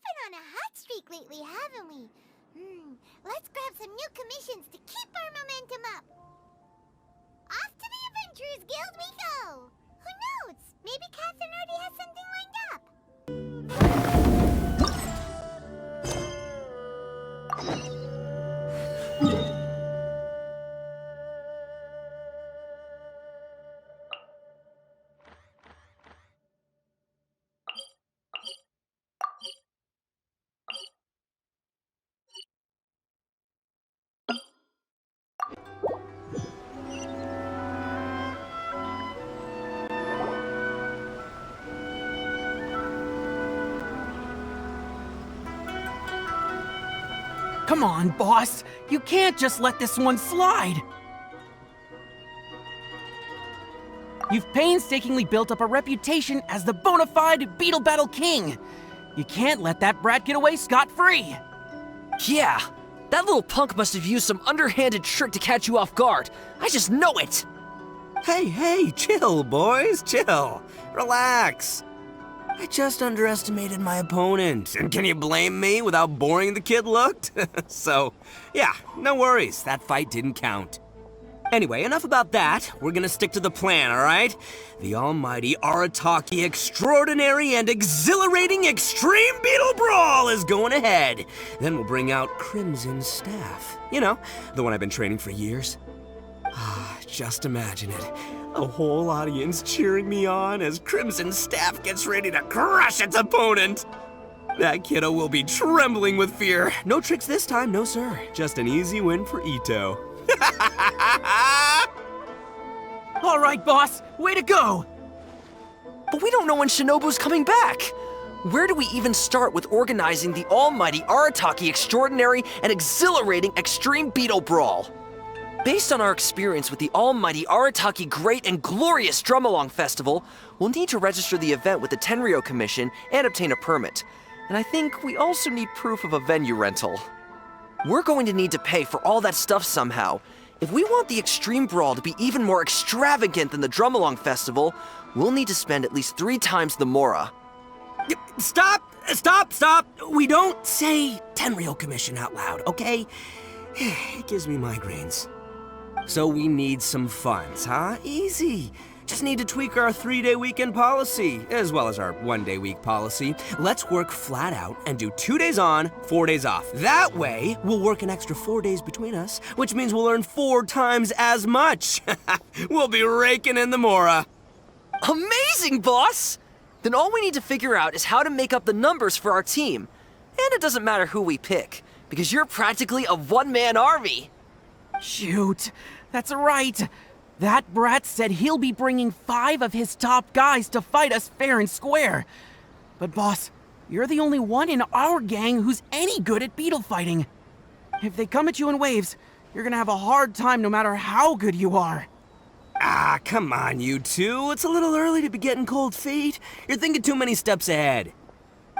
been on a hot streak lately, haven't we? Let's grab some new commissions to keep our momentum up. Off to the Adventurers Guild we go! Who knows? Maybe Catherine already has something lined up. Come on, boss! You can't just let this one slide! You've painstakingly built up a reputation as the bona fide Beetle Battle King! You can't let that brat get away scot-free! Yeah, that little punk must have used some underhanded trick to catch you off guard. I just know it! Hey, chill, boys, chill. Relax. I just underestimated my opponent, and can you blame me with how boring the kid looked? So, yeah, no worries, that fight didn't count. Anyway, enough about that. We're gonna stick to the plan, alright? The almighty Arataki extraordinary and exhilarating Extreme Beetle Brawl is going ahead. Then we'll bring out Crimson Staff. You know, the one I've been training for years. Just imagine it. A whole audience cheering me on as Crimson Staff gets ready to crush its opponent. That kiddo will be trembling with fear. No tricks this time, no sir. Just an easy win for Ito. All right, boss, way to go! But we don't know when Shinobu's coming back. Where do we even start with organizing the almighty Arataki extraordinary and exhilarating Extreme Beetle Brawl? Based on our experience with the almighty Arataki Great and Glorious Drum-Along Festival, we'll need to register the event with the Tenryou Commission and obtain a permit. And I think we also need proof of a venue rental. We're going to need to pay for all that stuff somehow. If we want the Extreme Brawl to be even more extravagant than the Drum-Along Festival, we'll need to spend at least 3 times the Mora. Stop! We don't say Tenryou Commission out loud, okay? It gives me migraines. So we need some funds, huh? Easy. Just need to tweak our 3-day weekend policy, as well as our 1-day week policy. Let's work flat out and do 2 days on, 4 days off. That way, we'll work an extra 4 days between us, which means we'll earn 4 times as much. We'll be raking in the Mora. Amazing, boss! Then all we need to figure out is how to make up the numbers for our team. And it doesn't matter who we pick, because you're practically a one-man army. Shoot, that's right. That brat said he'll be bringing 5 of his top guys to fight us fair and square. But boss, you're the only one in our gang who's any good at beetle fighting. If they come at you in waves, you're gonna have a hard time no matter how good you are. Come on, you two. It's a little early to be getting cold feet. You're thinking too many steps ahead.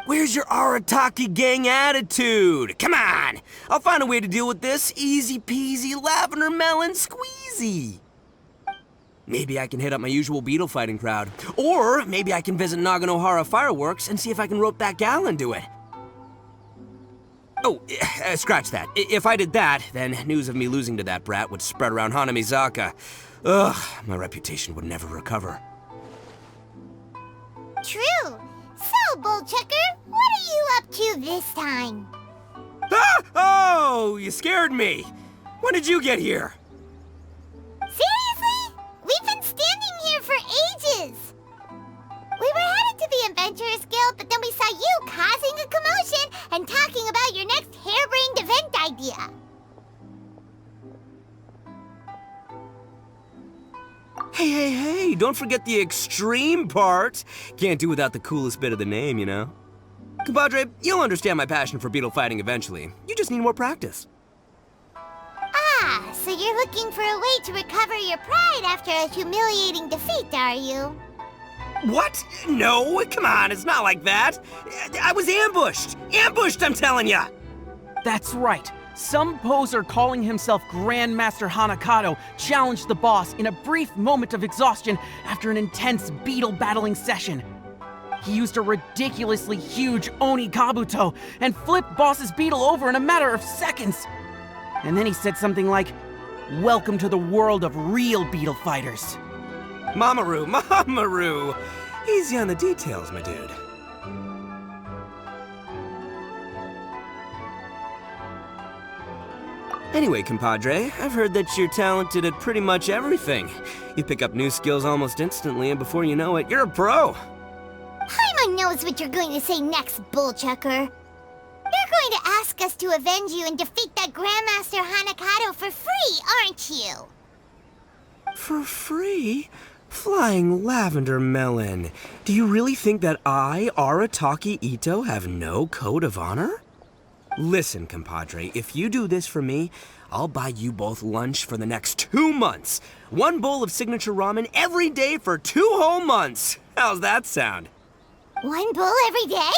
Where's your Arataki gang attitude? Come on! I'll find a way to deal with this. Easy peasy, lavender melon squeezy. Maybe I can hit up my usual beetle fighting crowd. Or maybe I can visit Naganohara Fireworks and see if I can rope that gal into it. Oh, scratch that. If I did that, then news of me losing to that brat would spread around Hanamizaka. Ugh, my reputation would never recover. True. So, Bullchucker, what are you up to this time? Oh, you scared me. When did you get here? Seriously? We've been standing here for ages. We were headed to the Adventurers Guild, but then we saw you causing a commotion and talking about your next harebrained event idea. Hey, don't forget the extreme part. Can't do without the coolest bit of the name, you know? Compadre, you'll understand my passion for beetle fighting eventually. You just need more practice. So you're looking for a way to recover your pride after a humiliating defeat, are you? What? No, come on, it's not like that. I was ambushed! Ambushed, I'm telling ya! That's right. Some poser calling himself Grandmaster Hanakato challenged the boss in a brief moment of exhaustion after an intense beetle battling session. He used a ridiculously huge Oni Kabuto and flipped Boss's beetle over in a matter of seconds. And then he said something like, "Welcome to the world of real beetle fighters." Mamaru! Easy on the details, my dude. Anyway, compadre, I've heard that you're talented at pretty much everything. You pick up new skills almost instantly, and before you know it, you're a pro. Paimon knows what you're going to say next, bullchucker. You're going to ask us to avenge you and defeat that Grandmaster Hanakato for free, aren't you? For free? Flying lavender melon. Do you really think that I, Arataki Ito, have no code of honor? Listen, compadre, if you do this for me, I'll buy you both lunch for the next 2 months. 1 bowl of signature ramen every day for 2 whole months. How's that sound? 1 bowl every day?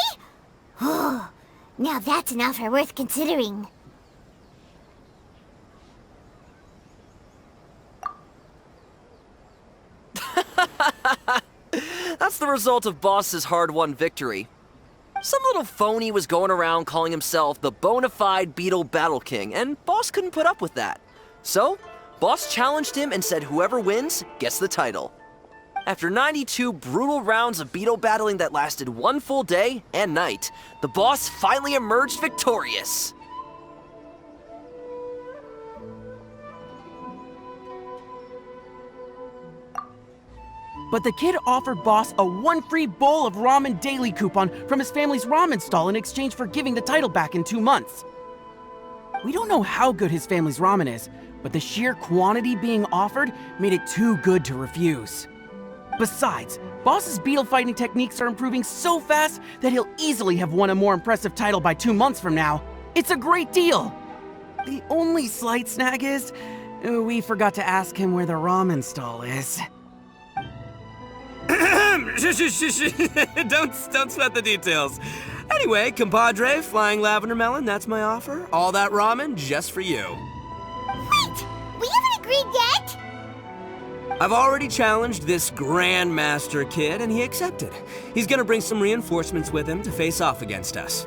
Oh, now that's an offer worth considering. That's the result of Boss's hard-won victory. Some little phony was going around calling himself the bona fide Beetle Battle King, and Boss couldn't put up with that. So, Boss challenged him and said whoever wins gets the title. After 92 brutal rounds of beetle battling that lasted 1 full day and night, the Boss finally emerged victorious. But the kid offered Boss a 1 free bowl of ramen daily coupon from his family's ramen stall in exchange for giving the title back in 2 months. We don't know how good his family's ramen is, but the sheer quantity being offered made it too good to refuse. Besides, Boss's beetle fighting techniques are improving so fast that he'll easily have won a more impressive title by 2 months from now. It's a great deal! The only slight snag is, we forgot to ask him where the ramen stall is. Don't sweat the details. Anyway, compadre, flying lavender melon, that's my offer. All that ramen just for you. Wait! We haven't agreed yet? I've already challenged this Grandmaster kid, and he accepted. He's gonna bring some reinforcements with him to face off against us.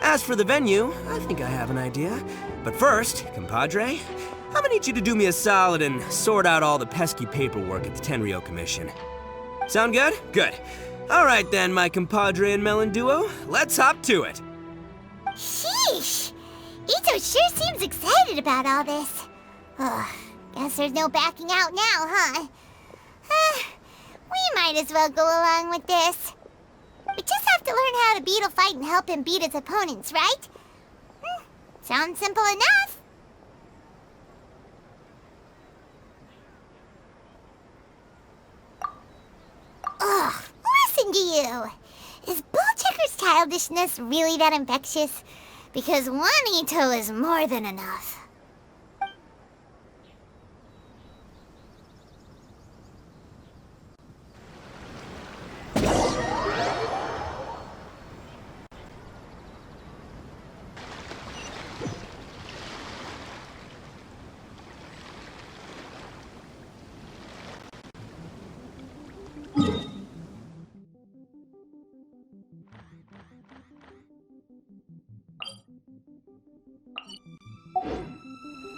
As for the venue, I think I have an idea. But first, compadre, I'm gonna need you to do me a solid and sort out all the pesky paperwork at the Tenryo Commission. Sound good? Good. All right then, my compadre and melon duo, let's hop to it. Sheesh! Ito sure seems excited about all this. Ugh, guess there's no backing out now, huh? We might as well go along with this. We just have to learn how to beetle fight and help him beat his opponents, right? Sounds simple enough. Ugh, listen to you. Is Bullchecker's childishness really that infectious? Because 1 Ito is more than enough.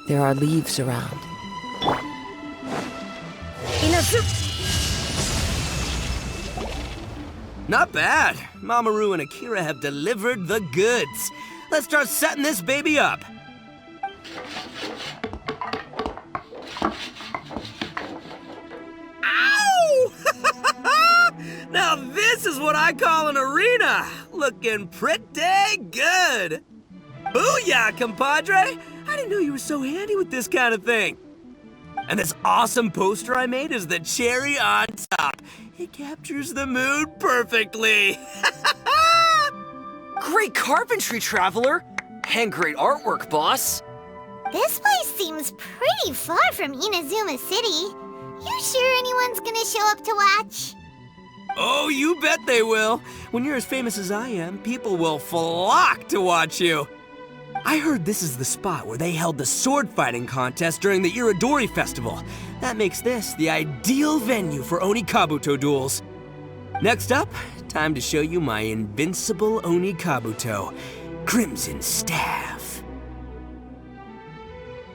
There are leaves around. Not bad. Mamoru and Akira have delivered the goods. Let's start setting this baby up. Ow! Now this is what I call an arena. Looking pretty good. Booyah, compadre! I didn't know you were so handy with this kind of thing. And this awesome poster I made is the cherry on top. It captures the mood perfectly. Great carpentry, Traveler! And great artwork, Boss! This place seems pretty far from Inazuma City. You sure anyone's gonna show up to watch? Oh, you bet they will. When you're as famous as I am, people will flock to watch you. I heard this is the spot where they held the sword fighting contest during the Iridori Festival. That makes this the ideal venue for Oni Kabuto duels. Next up, time to show you my invincible 𝘼𝙧𝙧, Crimson Staff.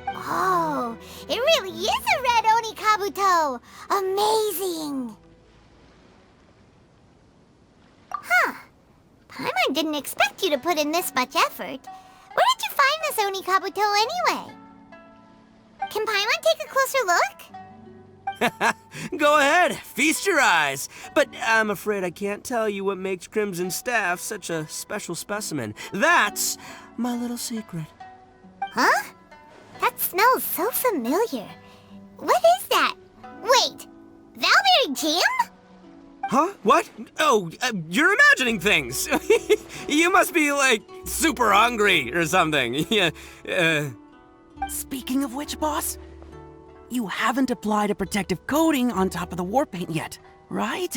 Oh, it really is a red 𝘼𝙧𝙧! Amazing! Huh. Paimon didn't expect you to put in this much effort. Where did you find this 𝘼𝙧𝙧 anyway? Can Paimon take a closer look? Go ahead, feast your eyes. But I'm afraid I can't tell you what makes Crimson Staff such a special specimen. That's my little secret. Huh? That smells so familiar. What is that? Wait, 𝘼berry jam? Huh? What? Oh, you're imagining things. You must be, like, super hungry or something. Yeah. Speaking of which, boss, you haven't applied a protective coating on top of the war paint yet, right?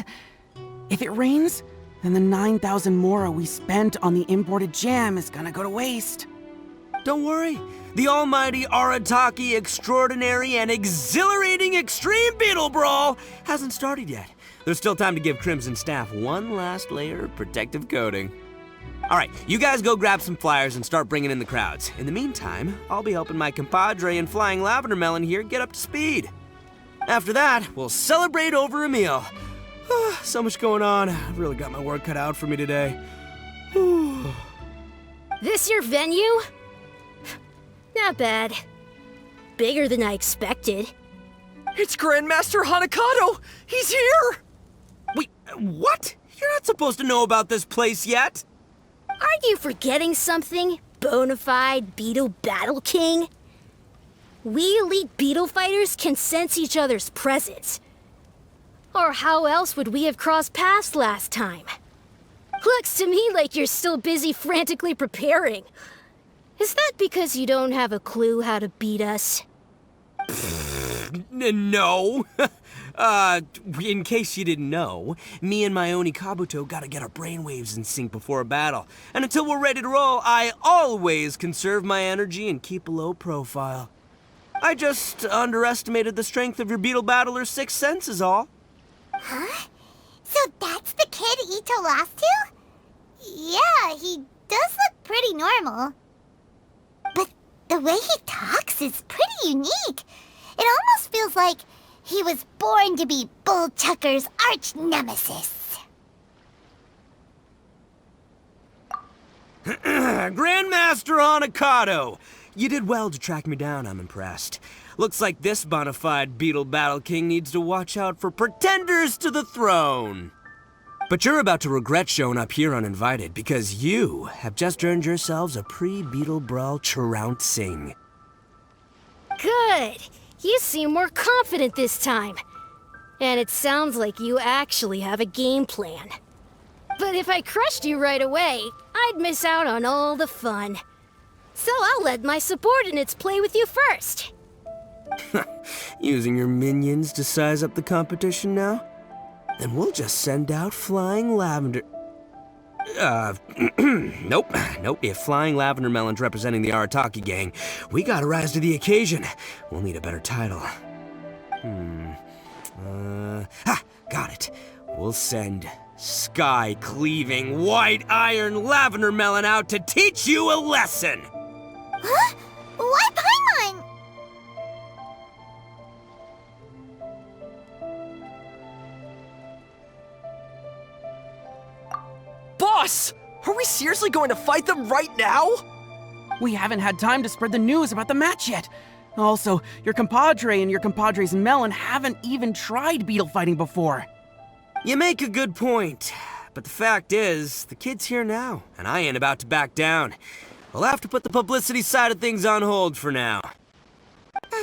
If it rains, then the 9,000 mora we spent on the imported jam is gonna go to waste. Don't worry. The almighty Arataki extraordinary and exhilarating extreme beetle brawl hasn't started yet. There's still time to give Crimson Staff one last layer of protective coating. All right, you guys go grab some flyers and start bringing in the crowds. In the meantime, I'll be helping my compadre and Flying Lavender Melon here get up to speed. After that, we'll celebrate over a meal. So much going on. I've really got my work cut out for me today. This your venue? Not bad. Bigger than I expected. It's Grandmaster Hanakato! He's here! Wait, what? You're not supposed to know about this place yet. Aren't you forgetting something, bona fide beetle battle king? We elite beetle fighters can sense each other's presence. Or how else would we have crossed paths last time? Looks to me like you're still busy frantically preparing. Is that because you don't have a clue how to beat us? No. In case you didn't know, me and my Oni Kabuto gotta get our brainwaves in sync before a battle. And until we're ready to roll, I always conserve my energy and keep a low profile. I just underestimated the strength of your beetle battler's sixth sense is all. Huh? So that's the kid Ito lost to? Yeah, he does look pretty normal. But the way he talks is pretty unique. It almost feels like he was born to be Bull Chucker's arch nemesis. Grandmaster Hanakato! You did well to track me down, I'm impressed. Looks like this bona fide beetle battle king needs to watch out for pretenders to the throne. But you're about to regret showing up here uninvited because you have just earned yourselves a pre-beetle brawl trouncing. Good. You seem more confident this time. And it sounds like you actually have a game plan. But if I crushed you right away, I'd miss out on all the fun. So I'll let my subordinates play with you first. Using your minions to size up the competition now? Then we'll just send out Flying Lavender... Nope. If Flying Lavender Melon's representing the Arataki gang, we gotta rise to the occasion. We'll need a better title. Got it. We'll send Sky-Cleaving White Iron Lavender Melon out to teach you a lesson! Huh? Why Paimon? Boss! Are we seriously going to fight them right now? We haven't had time to spread the news about the match yet. Also, your compadre and your compadre's melon haven't even tried beetle fighting before. You make a good point. But the fact is, the kid's here now, and I ain't about to back down. We'll have to put the publicity side of things on hold for now.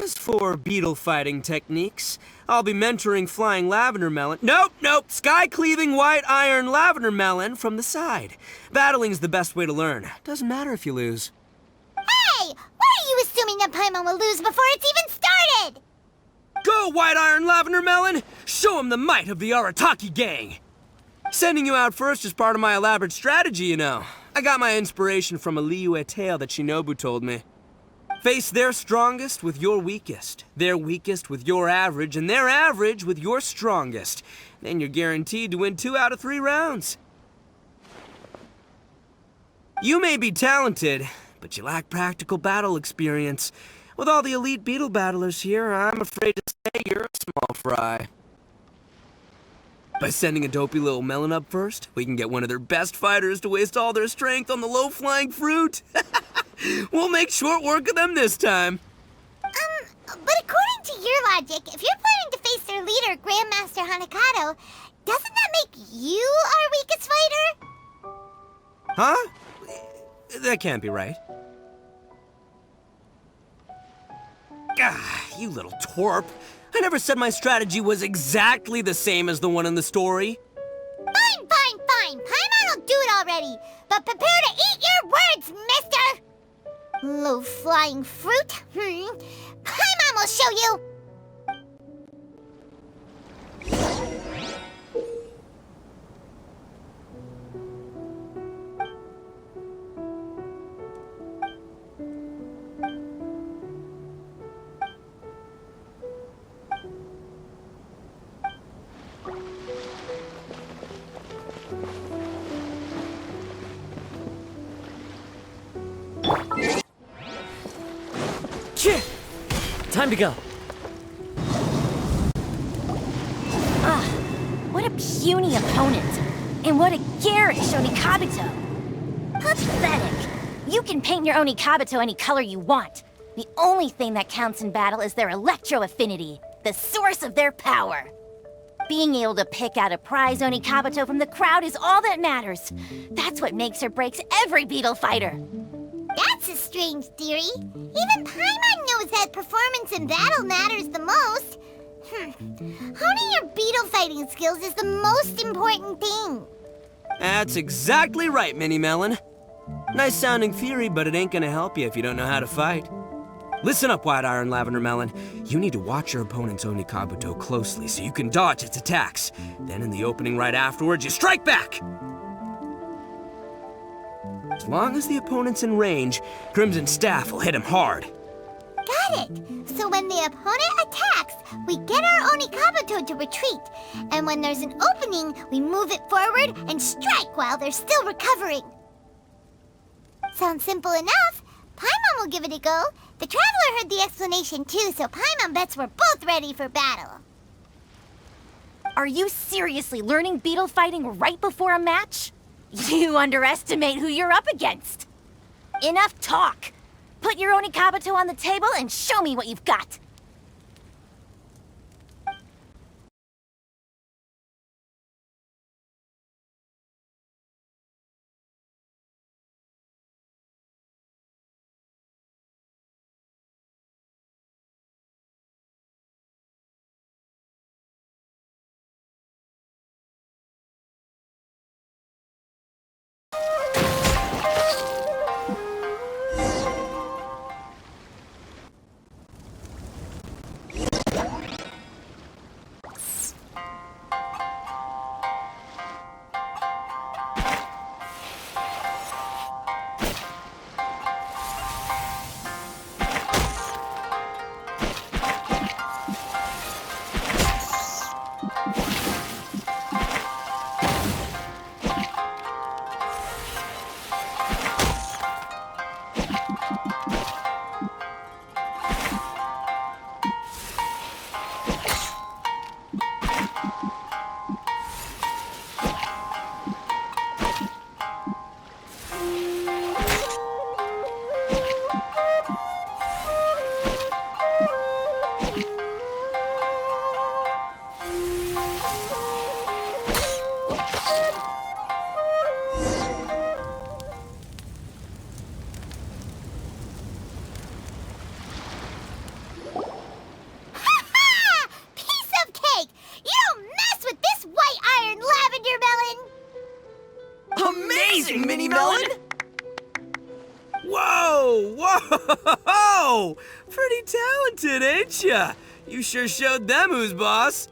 As for beetle fighting techniques, I'll be mentoring Flying Lavender Melon. Nope. Sky-Cleaving White Iron Lavender Melon from the side. Battling's the best way to learn. Doesn't matter if you lose. Hey! Why are you assuming that Paimon will lose before it's even started? Go, White Iron Lavender Melon! Show him the might of the Arataki gang! Sending you out first is part of my elaborate strategy, you know. I got my inspiration from a 𝘼𝙧𝙧 tale that Shinobu told me. Face their strongest with your weakest, their weakest with your average, and their average with your strongest. Then you're guaranteed to win 2 out of 3 rounds. You may be talented, but you lack practical battle experience. With all the elite beetle battlers here, I'm afraid to say you're a small fry. By sending a dopey little melon up first, we can get one of their best fighters to waste all their strength on the low-flying fruit. We'll make short work of them this time. But according to your logic, if you're planning to face their leader, Grandmaster Hanakato, doesn't that make you our weakest fighter? Huh? That can't be right. Ah, you little twerp. I never said my strategy was exactly the same as the one in the story. Fine, fine, fine. Paimon will do it already. But prepare to eat your words, mister! Low-flying fruit? Paimon will show you! Time to go. What a puny opponent. And what a garish Onikabuto. Pathetic. You can paint your Onikabuto any color you want. The only thing that counts in battle is their electro affinity, the source of their power. Being able to pick out a prize Onikabuto from the crowd is all that matters. That's what makes or breaks every beetle fighter. That's a strange theory. Even Paimon knows that performance in battle matters the most. Honing your beetle fighting skills is the most important thing. That's exactly right, Mini Melon. Nice sounding theory, but it ain't gonna help you if you don't know how to fight. Listen up, White Iron Lavender Melon. You need to watch your opponent's Onikabuto closely so you can dodge its attacks. Then in the opening right afterwards, you strike back! As long as the opponent's in range, Crimson Staff will hit him hard. Got it. So when the opponent attacks, we get our Onikabuto to retreat. And when there's an opening, we move it forward and strike while they're still recovering. Sounds simple enough. Paimon will give it a go. The Traveler heard the explanation too, so Paimon bets we're both ready for battle. Are you seriously learning beetle fighting right before a match? You underestimate who you're up against. Enough talk. Put your Onikabuto on the table and show me what you've got. Amazing, Mini Melon! Whoa! Whoa! Pretty talented, ain't ya? You sure showed them who's boss.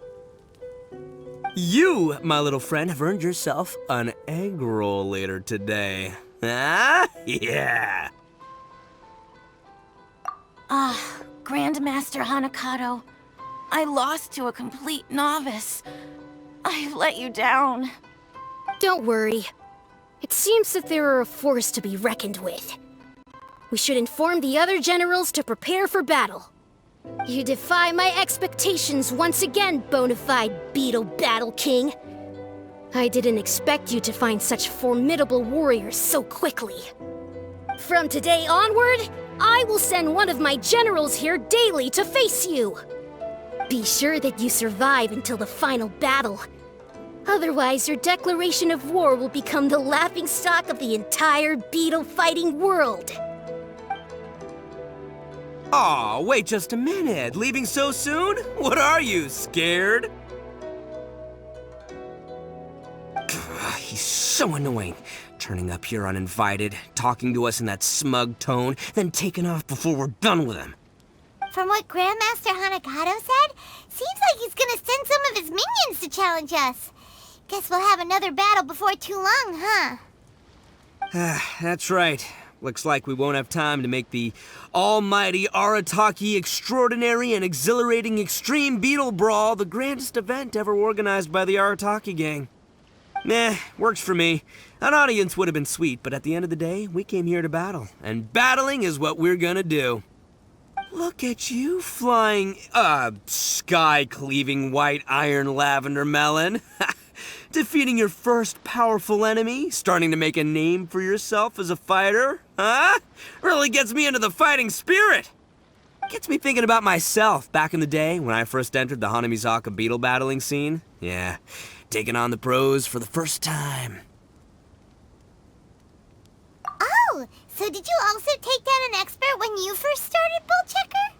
You, my little friend, have earned yourself an egg roll later today. Huh? Yeah! Grandmaster Hanakato, I lost to a complete novice. I've let you down. Don't worry. It seems that there are a force to be reckoned with. We should inform the other generals to prepare for battle. You defy my expectations once again, bona fide Beetle Battle King. I didn't expect you to find such formidable warriors so quickly. From today onward, I will send one of my generals here daily to face you. Be sure that you survive until the final battle. Otherwise, your declaration of war will become the laughingstock of the entire beetle fighting world. Aw, wait just a minute. Leaving so soon? What are you, scared? He's so annoying. Turning up here uninvited, talking to us in that smug tone, then taking off before we're done with him. From what Grandmaster Hanakato said, seems like he's gonna send some of his minions to challenge us. Guess we'll have another battle before too long, huh? That's right. Looks like we won't have time to make the almighty Arataki extraordinary and exhilarating extreme beetle brawl the grandest event ever organized by the Arataki gang. Meh, works for me. An audience would have been sweet, but at the end of the day, we came here to battle, and battling is what we're gonna do. Look at you flying, sky-cleaving white iron lavender melon. Defeating your first powerful enemy, starting to make a name for yourself as a fighter, huh? Really gets me into the fighting spirit. Gets me thinking about myself back in the day when I first entered the Hanamizaka beetle battling scene. Yeah, taking on the pros for the first time. Oh, so did you also take down an expert when you first started, Bullchecker?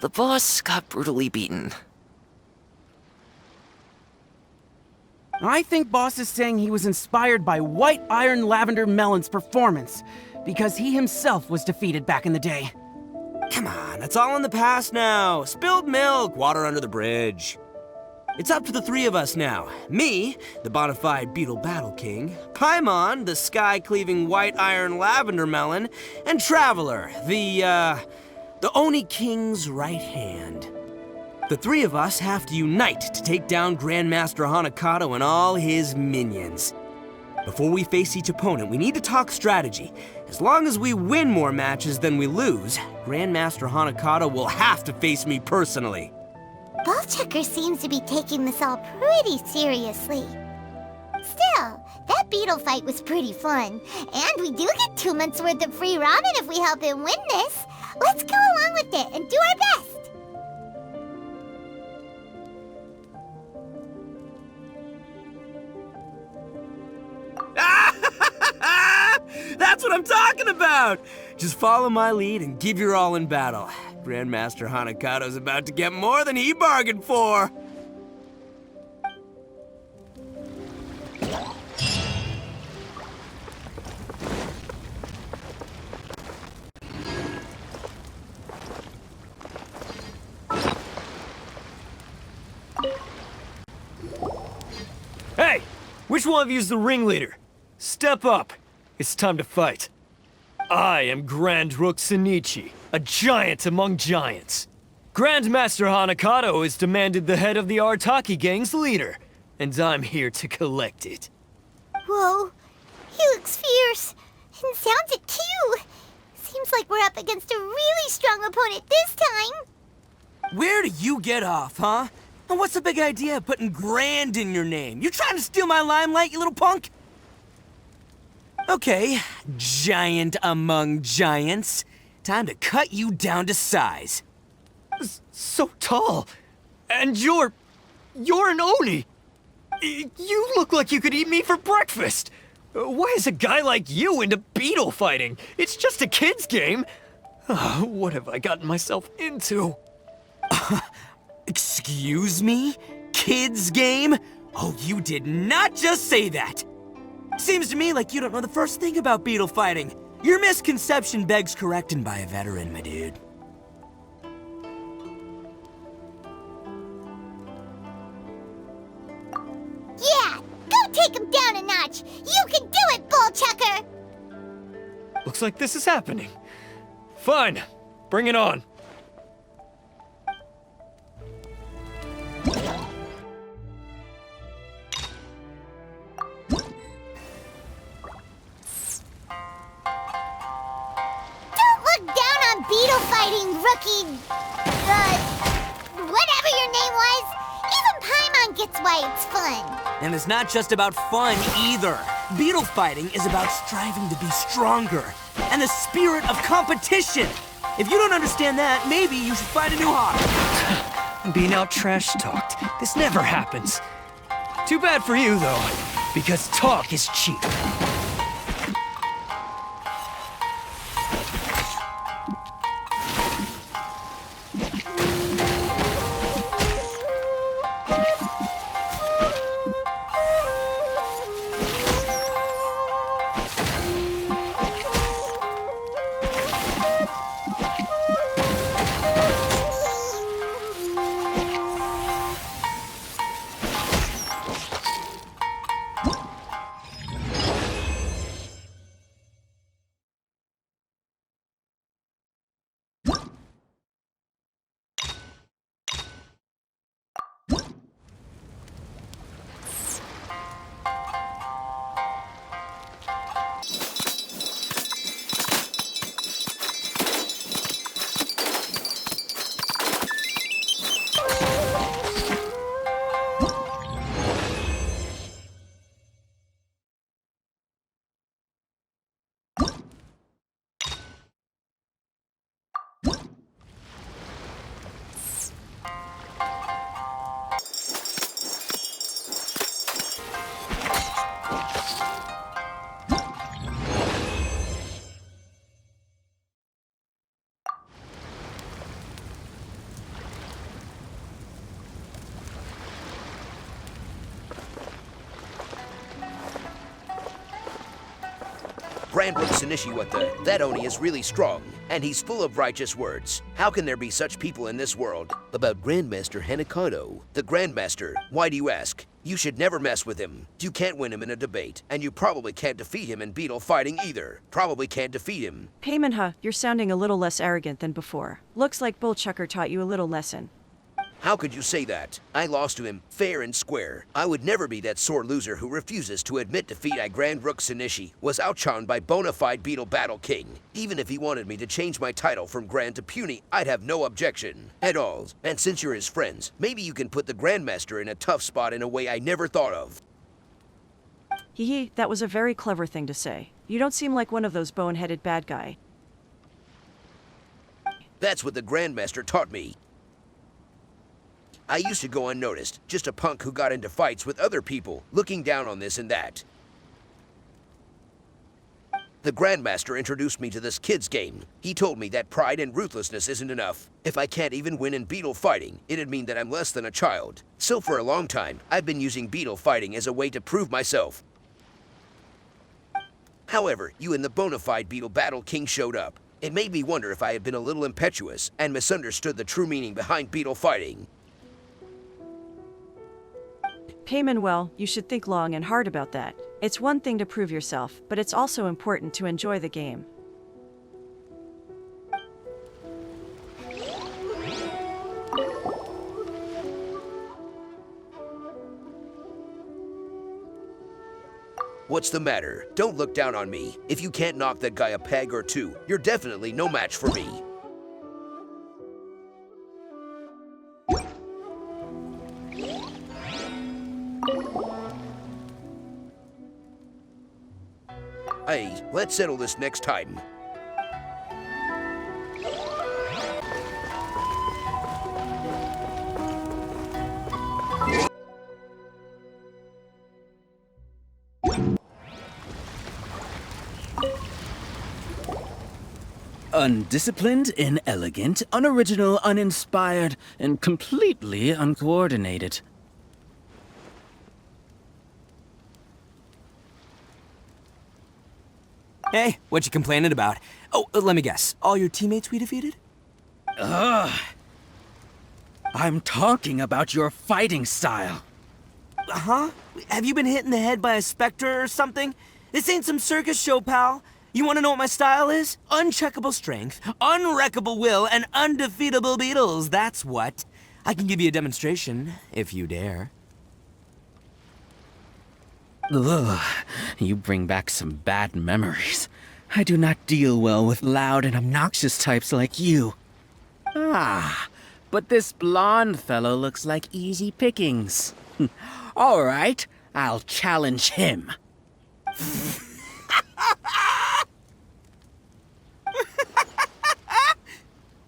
The boss got brutally beaten. I think Boss is saying he was inspired by White Iron Lavender Melon's performance, because he himself was defeated back in the day. Come on, that's all in the past now. Spilled milk, water under the bridge. It's up to the three of us now. Me, the bona fide Beetle Battle King, Paimon, the sky-cleaving White Iron Lavender Melon, and Traveler, the Oni King's right hand. The three of us have to unite to take down Grandmaster Hanakato and all his minions. Before we face each opponent, we need to talk strategy. As long as we win more matches than we lose, Grandmaster Hanakato will have to face me personally. Bullchecker seems to be taking this all pretty seriously. Still, that beetle fight was pretty fun. And we do get 2 months worth of free ramen if we help him win this. Let's go along with it and do our best. That's what I'm talking about! Just follow my lead and give your all in battle. Grandmaster Hanakato's about to get more than he bargained for! Hey! Which one of you's the ringleader? Step up. It's time to fight. I am Grand Rook Shinichi, a giant among giants. Grandmaster Hanakato has demanded the head of the Arataki gang's leader, and I'm here to collect it. Whoa, he looks fierce and sounds it too. Seems like we're up against a really strong opponent this time. Where do you get off, huh? And what's the big idea of putting Grand in your name? You trying to steal my limelight, you little punk? Okay, giant among giants. Time to cut you down to size. So tall. And you're an Oni. You look like you could eat me for breakfast. Why is a guy like you into beetle fighting? It's just a kid's game. What have I gotten myself into? Excuse me? Kids game? Oh, you did not just say that. Seems to me like you don't know the first thing about beetle fighting. Your misconception begs correcting by a veteran, my dude. Yeah, go take him down a notch. You can do it, Bullchecker. Looks like this is happening. Fine, bring it on. Lucky, whatever your name was, even Paimon gets why it's fun. And it's not just about fun either. Beetle fighting is about striving to be stronger and the spirit of competition. If you don't understand that, maybe you should find a new hobby. Being out trash talked. This never happens. Too bad for you, though, because talk is cheap. 𝘼𝙧𝙖𝙯𝙯𝙯, that Oni is really strong, and he's full of righteous words. How can there be such people in this world? About Grandmaster Hanakado, the Grandmaster, why do you ask? You should never mess with him. You can't win him in a debate, and you probably can't defeat him in beetle fighting either. Probably can't defeat him. Paymanha, you're sounding a little less arrogant than before. Looks like 𝘼𝙧𝙖 taught you a little lesson. How could you say that? I lost to him fair and square. I would never be that sore loser who refuses to admit defeat at 𝘼𝙧𝙖𝙯 was outshone by bona fide Beetle Battle King. Even if he wanted me to change my title from Grand to Puny, I'd have no objection at all. And since you're his friends, maybe you can put the Grandmaster in a tough spot in a way I never thought of. Hee, that was a very clever thing to say. You don't seem like one of those bone-headed bad guy. That's what the Grandmaster taught me. I used to go unnoticed, just a punk who got into fights with other people, looking down on this and that. The Grandmaster introduced me to this kid's game. He told me that pride and ruthlessness isn't enough. If I can't even win in beetle fighting, it'd mean that I'm less than a child. So for a long time, I've been using beetle fighting as a way to prove myself. However, you and the bona fide Beetle Battle King showed up. It made me wonder if I had been a little impetuous and misunderstood the true meaning behind beetle fighting. Payman, well, you should think long and hard about that. It's one thing to prove yourself, but it's also important to enjoy the game. What's the matter? Don't look down on me. If you can't knock that guy a peg or two, you're definitely no match for me. Hey, let's settle this next time. Undisciplined, inelegant, unoriginal, uninspired, and completely uncoordinated. Hey, what you complaining about? Oh, let me guess. All your teammates we defeated? Ugh. I'm talking about your fighting style. Huh? Have you been hit in the head by a specter or something? This ain't some circus show, pal. You want to know what my style is? Uncheckable strength, unwreckable will, and undefeatable beetles, that's what. I can give you a demonstration, if you dare. Ugh, you bring back some bad memories. I do not deal well with loud and obnoxious types like you. Ah, but this blonde fellow looks like easy pickings. All right, I'll challenge him.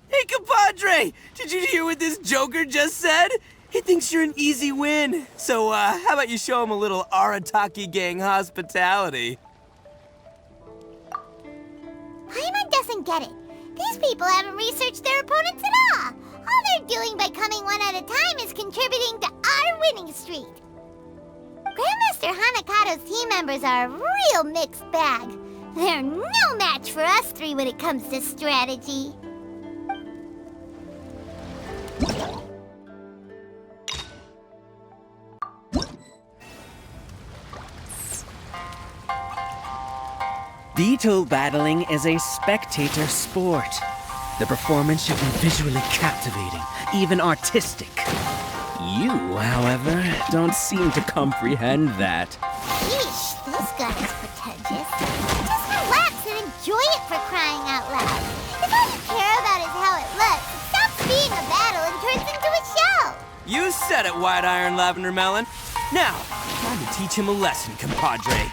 Hey, compadre! Did you hear what this joker just said? He thinks you're an easy win. So, how about you show him a little Arataki gang hospitality? Paimon doesn't get it. These people haven't researched their opponents at all. All they're doing by coming one at a time is contributing to our winning streak. Grandmaster Hanakado's team members are a real mixed bag. They're no match for us three when it comes to strategy. Beetle battling is a spectator sport. The performance should be visually captivating, even artistic. You, however, don't seem to comprehend that. Yeesh, this guy is pretentious. Just relax and enjoy it for crying out loud. If all you care about is how it looks, it stops being a battle and turns into a show. You said it, White Iron Lavender Melon. Now, time to teach him a lesson, compadre.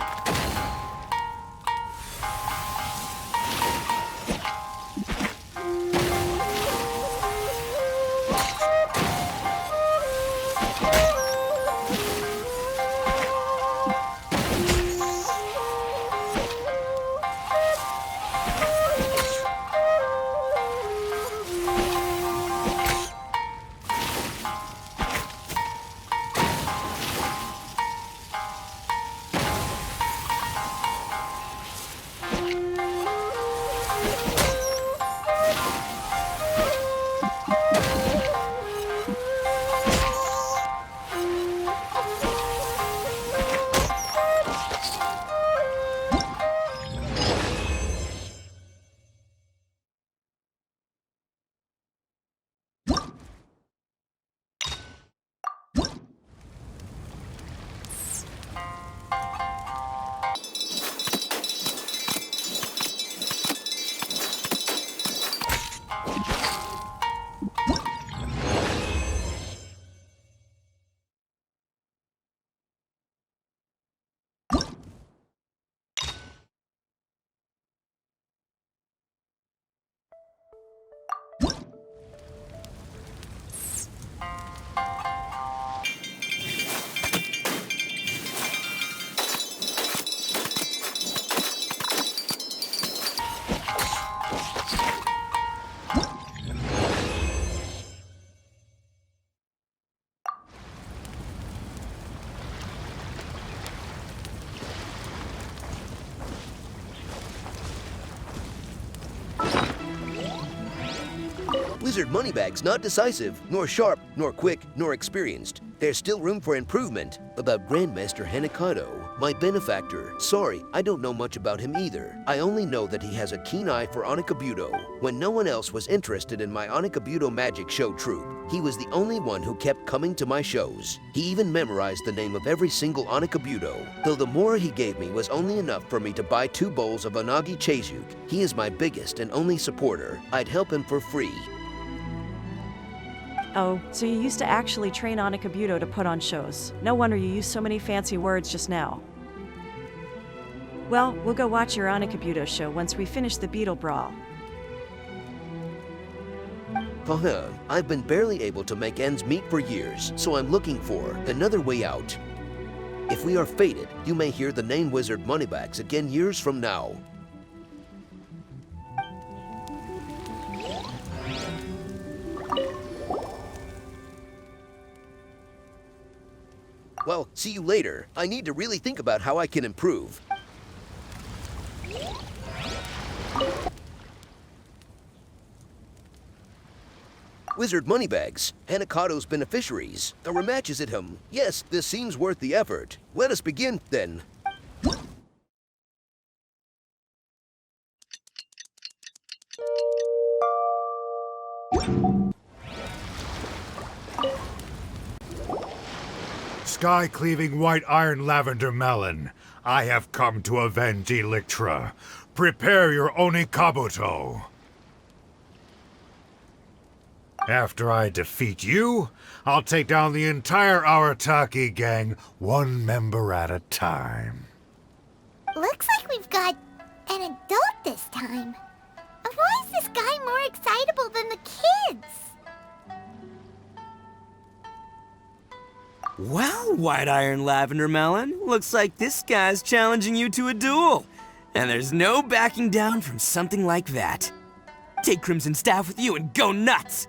Wizard Moneybags not decisive, nor sharp, nor quick, nor experienced. There's still room for improvement. About Grandmaster Hanakado, my benefactor. Sorry, I don't know much about him either. I only know that he has a keen eye for Onikabudo. When no one else was interested in my Onikabudo magic show troupe, he was the only one who kept coming to my shows. He even memorized the name of every single Onikabudo. Though the more he gave me was only enough for me to buy 2 bowls of Onagi 𝘲𝙧𝙖. He is my biggest and only supporter. I'd help him for free. Oh, so you used to actually train Onikabudo to put on shows. No wonder you used so many fancy words just now. Well, we'll go watch your Onikabudo show once we finish the Beetle Brawl. I've been barely able to make ends meet for years, so I'm looking for another way out. If we are fated, you may hear the name Wizard Moneybags again years from now. Well, see you later. I need to really think about how I can improve. Wizard Moneybags, Hanakado's beneficiaries. A rematch is at home. Yes, this seems worth the effort. Let us begin, then. Sky-cleaving white iron lavender melon, I have come to avenge 𝘼𝙧𝙖𝙧. Prepare your Onikabuto. After I defeat you, I'll take down the entire Arataki gang, one member at a time. Looks like we've got an adult this time. Why is this guy more excitable than the kids? Well, White Iron Lavender Melon, looks like this guy's challenging you to a duel. And there's no backing down from something like that. Take Crimson Staff with you and go nuts!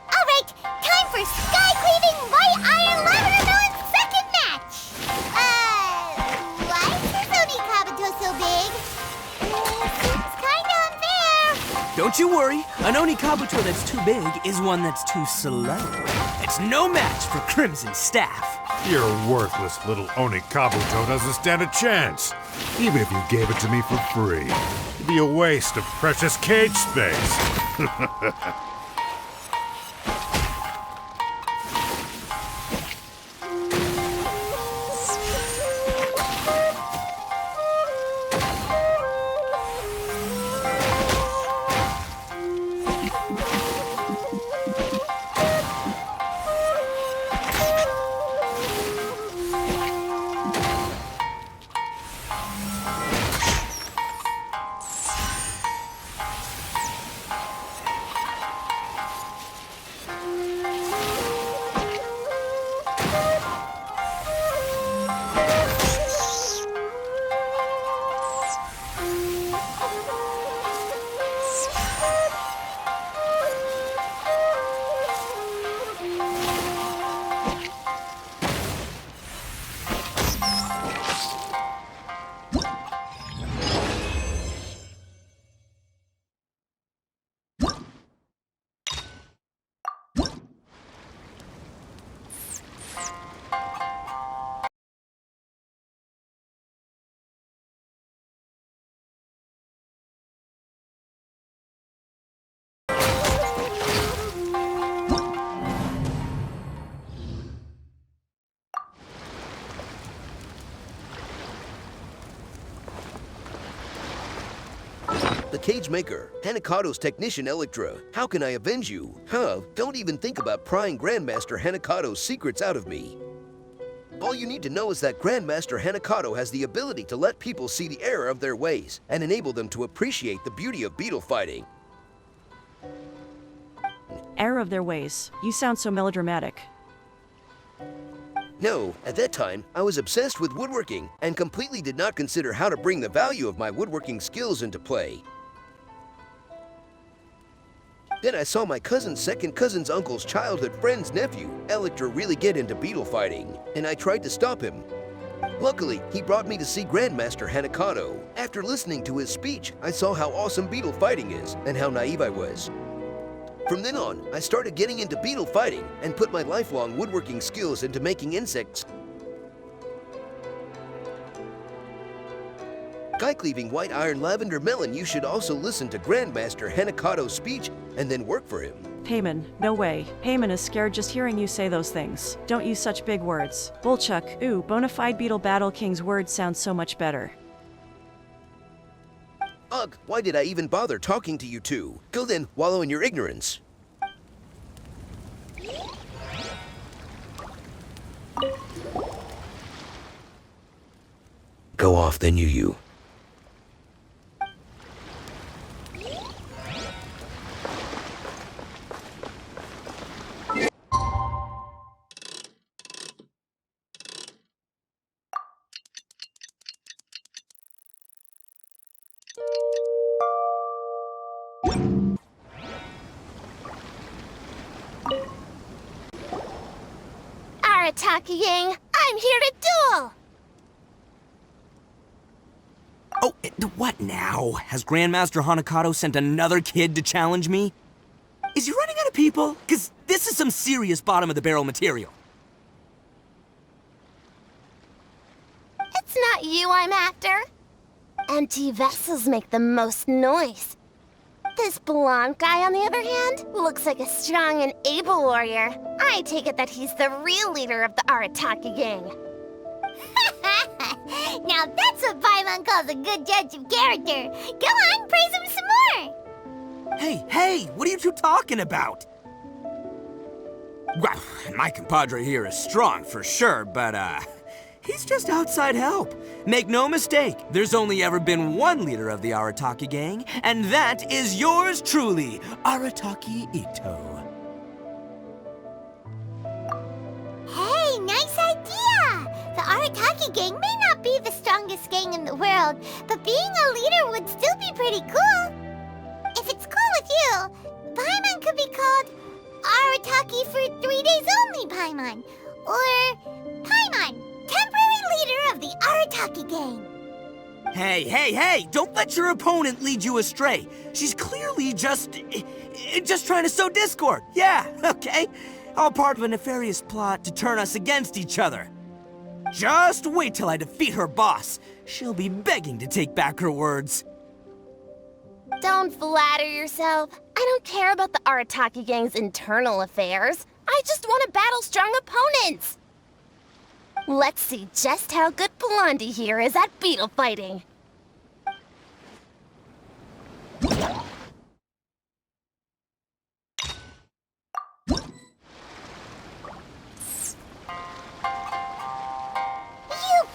Alright, time for Sky-Cleaving White Iron Lavender Melon's second match! Why is this Oni-Kabuto so big? Seems kinda unfair. Don't you worry, an Oni-Kabuto that's too big is one that's too slow. It's no match for Crimson Staff. Your worthless little Oni-Kabuto doesn't stand a chance. Even if you gave it to me for free, it'd be a waste of precious cage space. The cage maker, Hanakado's technician Electra. How can I avenge you? Huh, don't even think about prying Grandmaster Hanakado's secrets out of me. All you need to know is that Grandmaster Hanakado has the ability to let people see the error of their ways and enable them to appreciate the beauty of beetle fighting. Error of their ways. You sound so melodramatic. No, at that time, I was obsessed with woodworking and completely did not consider how to bring the value of my woodworking skills into play. Then I saw my cousin's second cousin's uncle's childhood friend's nephew, Electra, really get into beetle fighting, and I tried to stop him. Luckily, he brought me to see Grandmaster Hanakado. After listening to his speech, I saw how awesome beetle fighting is and how naive I was. From then on, I started getting into beetle fighting and put my lifelong woodworking skills into making insects. Sky-Cleaving White Iron Lavender Melon, you should also listen to Grandmaster Hanakado's speech and then work for him. Payman, no way. Payman is scared just hearing you say those things. Don't use such big words. Bullchuck, ooh, bonafide Beetle Battle King's words sound so much better. Ugh, why did I even bother talking to you two? Go then, wallow in your ignorance. Go off then, you. Arataki Yang, I'm here to duel! Oh, what now? Has Grandmaster Hanakado sent another kid to challenge me? Is he running out of people? Because this is some serious bottom-of-the-barrel material. It's not you I'm after. Empty vessels make the most noise. This blonde guy, on the other hand, looks like a strong and able warrior. I take it that he's the real leader of the Arataki gang. Now that's what Paimon calls a good judge of character. Go on, praise him some more. Hey, what are you two talking about? Well, my compadre here is strong for sure, but he's just outside help. Make no mistake, there's only ever been one leader of the Arataki gang, and that is yours truly, Arataki Itto. Hey, nice idea! The Arataki gang may not be the strongest gang in the world, but being a leader would still be pretty cool. If it's cool with you, Paimon could be called Arataki for 3 days only Paimon, or Paimon, temporary leader of the Arataki gang. Hey, don't let your opponent lead you astray. She's clearly just trying to sow discord. Yeah, okay. All part of a nefarious plot to turn us against each other. Just wait till I defeat her boss. She'll be begging to take back her words. Don't flatter yourself. I don't care about the Arataki gang's internal affairs. I just want to battle strong opponents. Let's see just how good Blondie here is at beetle fighting. You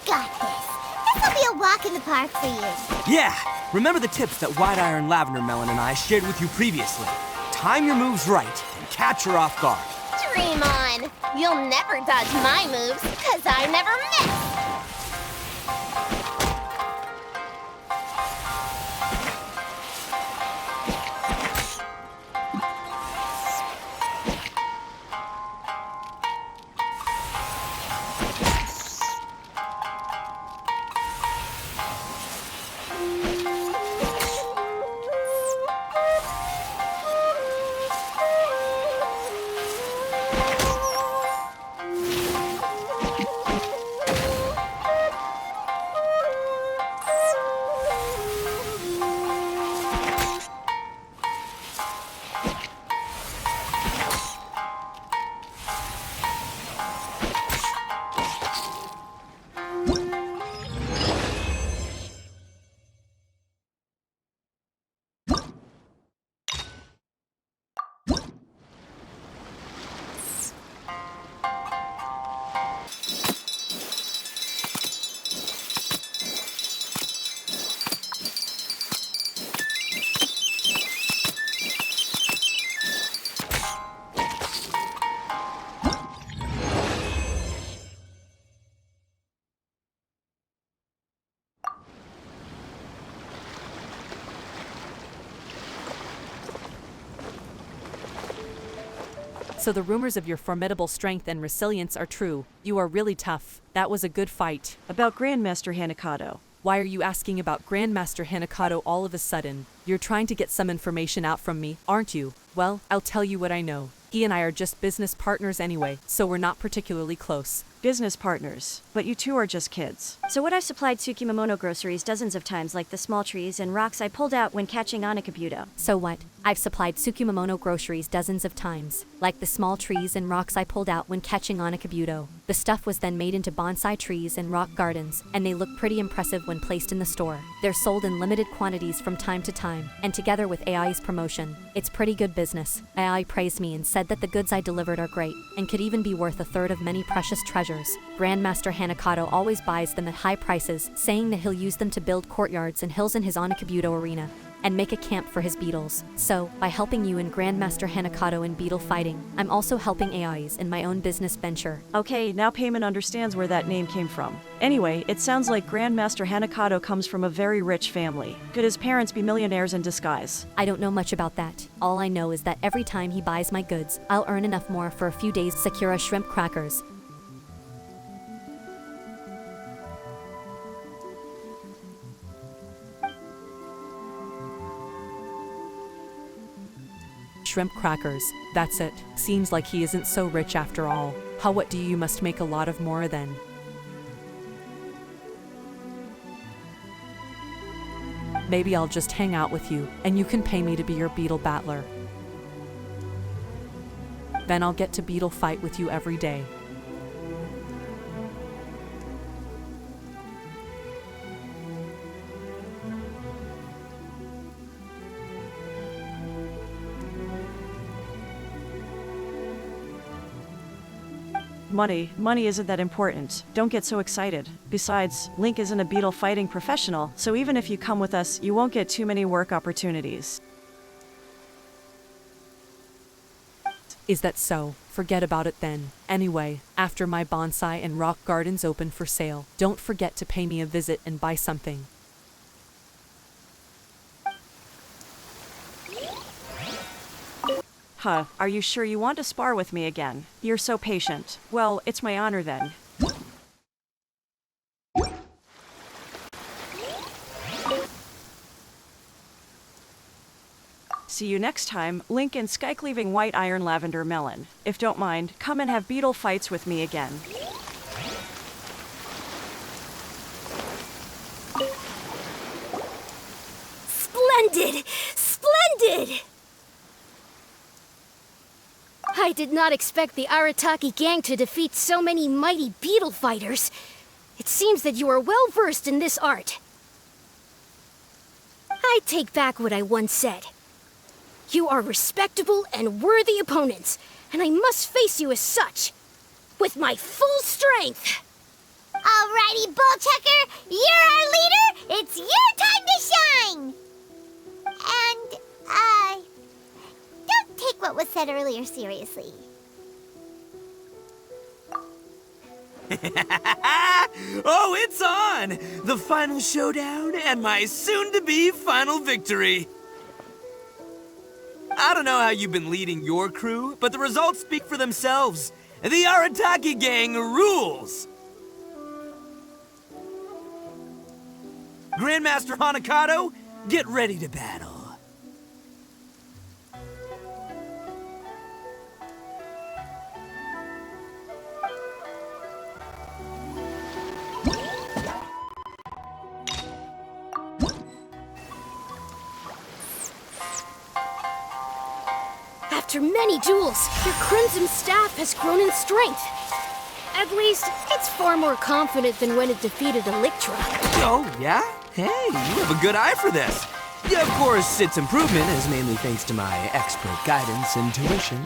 got this. This'll be a walk in the park for you. Yeah, remember the tips that White Iron Lavender Melon and I shared with you previously. Time your moves right and catch her off guard. Dream on! You'll never dodge my moves, 'cause I never miss! So the rumors of your formidable strength and resilience are true. You are really tough. That was a good fight. About Grandmaster Hanakato. Why are you asking about Grandmaster Hanakato all of a sudden? You're trying to get some information out from me, aren't you? Well, I'll tell you what I know. He and I are just business partners anyway, so we're not particularly close. Business partners, but you two are just kids. So what I've supplied Tsukimamono groceries dozens of times, like the small trees and rocks I pulled out when catching Anakabuto. So what? I've supplied Tsukimamono groceries dozens of times, like the small trees and rocks I pulled out when catching Anakabuto. The stuff was then made into bonsai trees and rock gardens, and they look pretty impressive when placed in the store. They're sold in limited quantities from time to time, and together with AI's promotion, it's pretty good business. AI praised me and said that the goods I delivered are great, and could even be worth a third of many precious treasures. Grandmaster Hanakato always buys them at high prices, saying that he'll use them to build courtyards and hills in his Anakabuto arena, and make a camp for his beetles. So, by helping you and Grandmaster Hanakato in beetle fighting, I'm also helping AIs in my own business venture. Okay, now Payman understands where that name came from. Anyway, it sounds like Grandmaster Hanakato comes from a very rich family. Could his parents be millionaires in disguise? I don't know much about that. All I know is that every time he buys my goods, I'll earn enough more for a few days Sakura shrimp crackers. Shrimp crackers. That's it. Seems like he isn't so rich after all. What do you must make a lot of more then? Maybe I'll just hang out with you, and you can pay me to be your beetle battler. Then I'll get to beetle fight with you every day. Money isn't that important. Don't get so excited. Besides, Link isn't a beetle fighting professional, so even if you come with us, you won't get too many work opportunities. Is that so? Forget about it then. Anyway, after my bonsai and rock gardens open for sale, don't forget to pay me a visit and buy something. Huh, are you sure you want to spar with me again? You're so patient. Well, it's my honor then. See you next time, Link and Sky-Cleaving White Iron Lavender Melon. If don't mind, come and have beetle fights with me again. Splendid! Splendid! I did not expect the Arataki gang to defeat so many mighty beetle fighters. It seems that you are well versed in this art. I take back what I once said. You are respectable and worthy opponents, and I must face you as such, with my full strength. Alrighty, Bullchucker, you're our leader. It's your time to shine. And, don't take what was said earlier seriously. Oh, it's on! The final showdown and my soon-to-be final victory. I don't know how you've been leading your crew, but the results speak for themselves. The Arataki gang rules! Grandmaster Hanakato, get ready to battle. After many duels, your Crimson Staff has grown in strength. At least, it's far more confident than when it defeated Electra. Oh, yeah? Hey, you have a good eye for this. Yeah, of course, its improvement is mainly thanks to my expert guidance and tuition.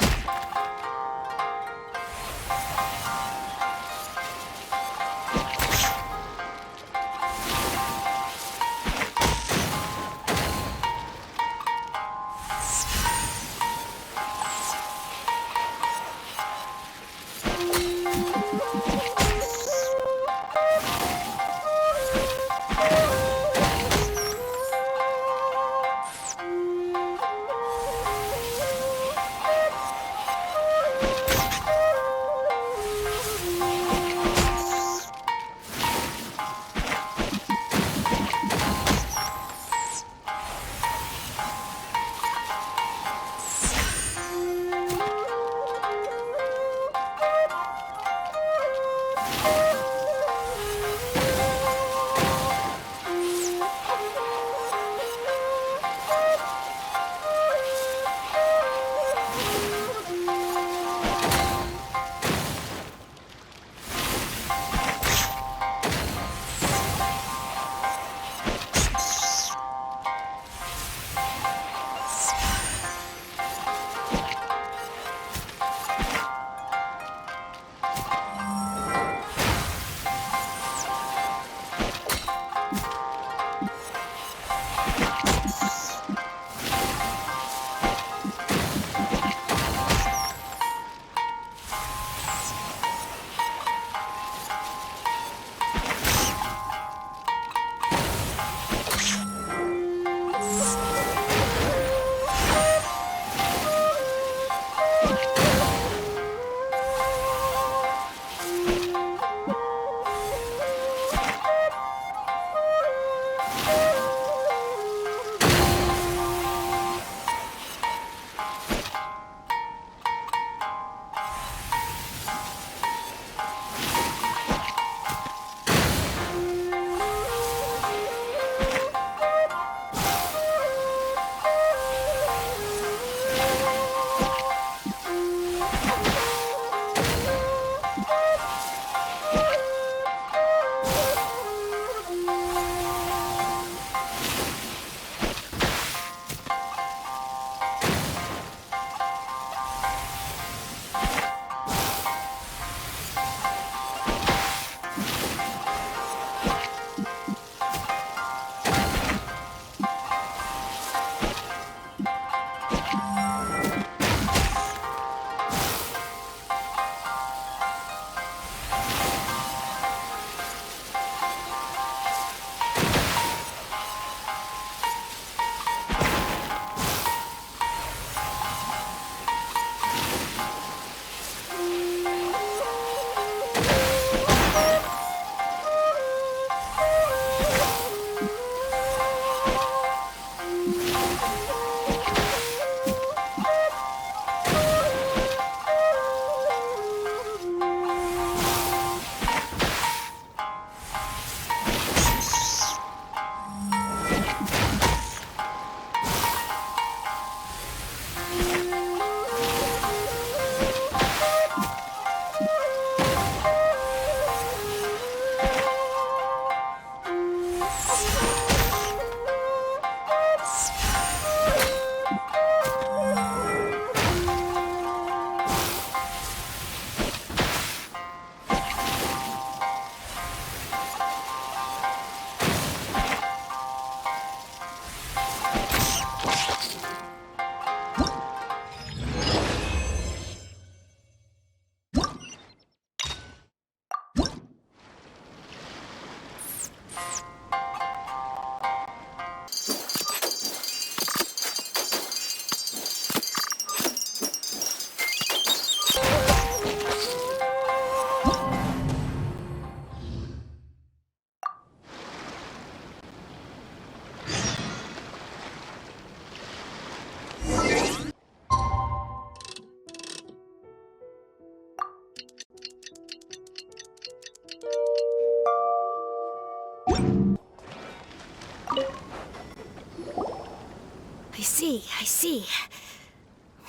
I see.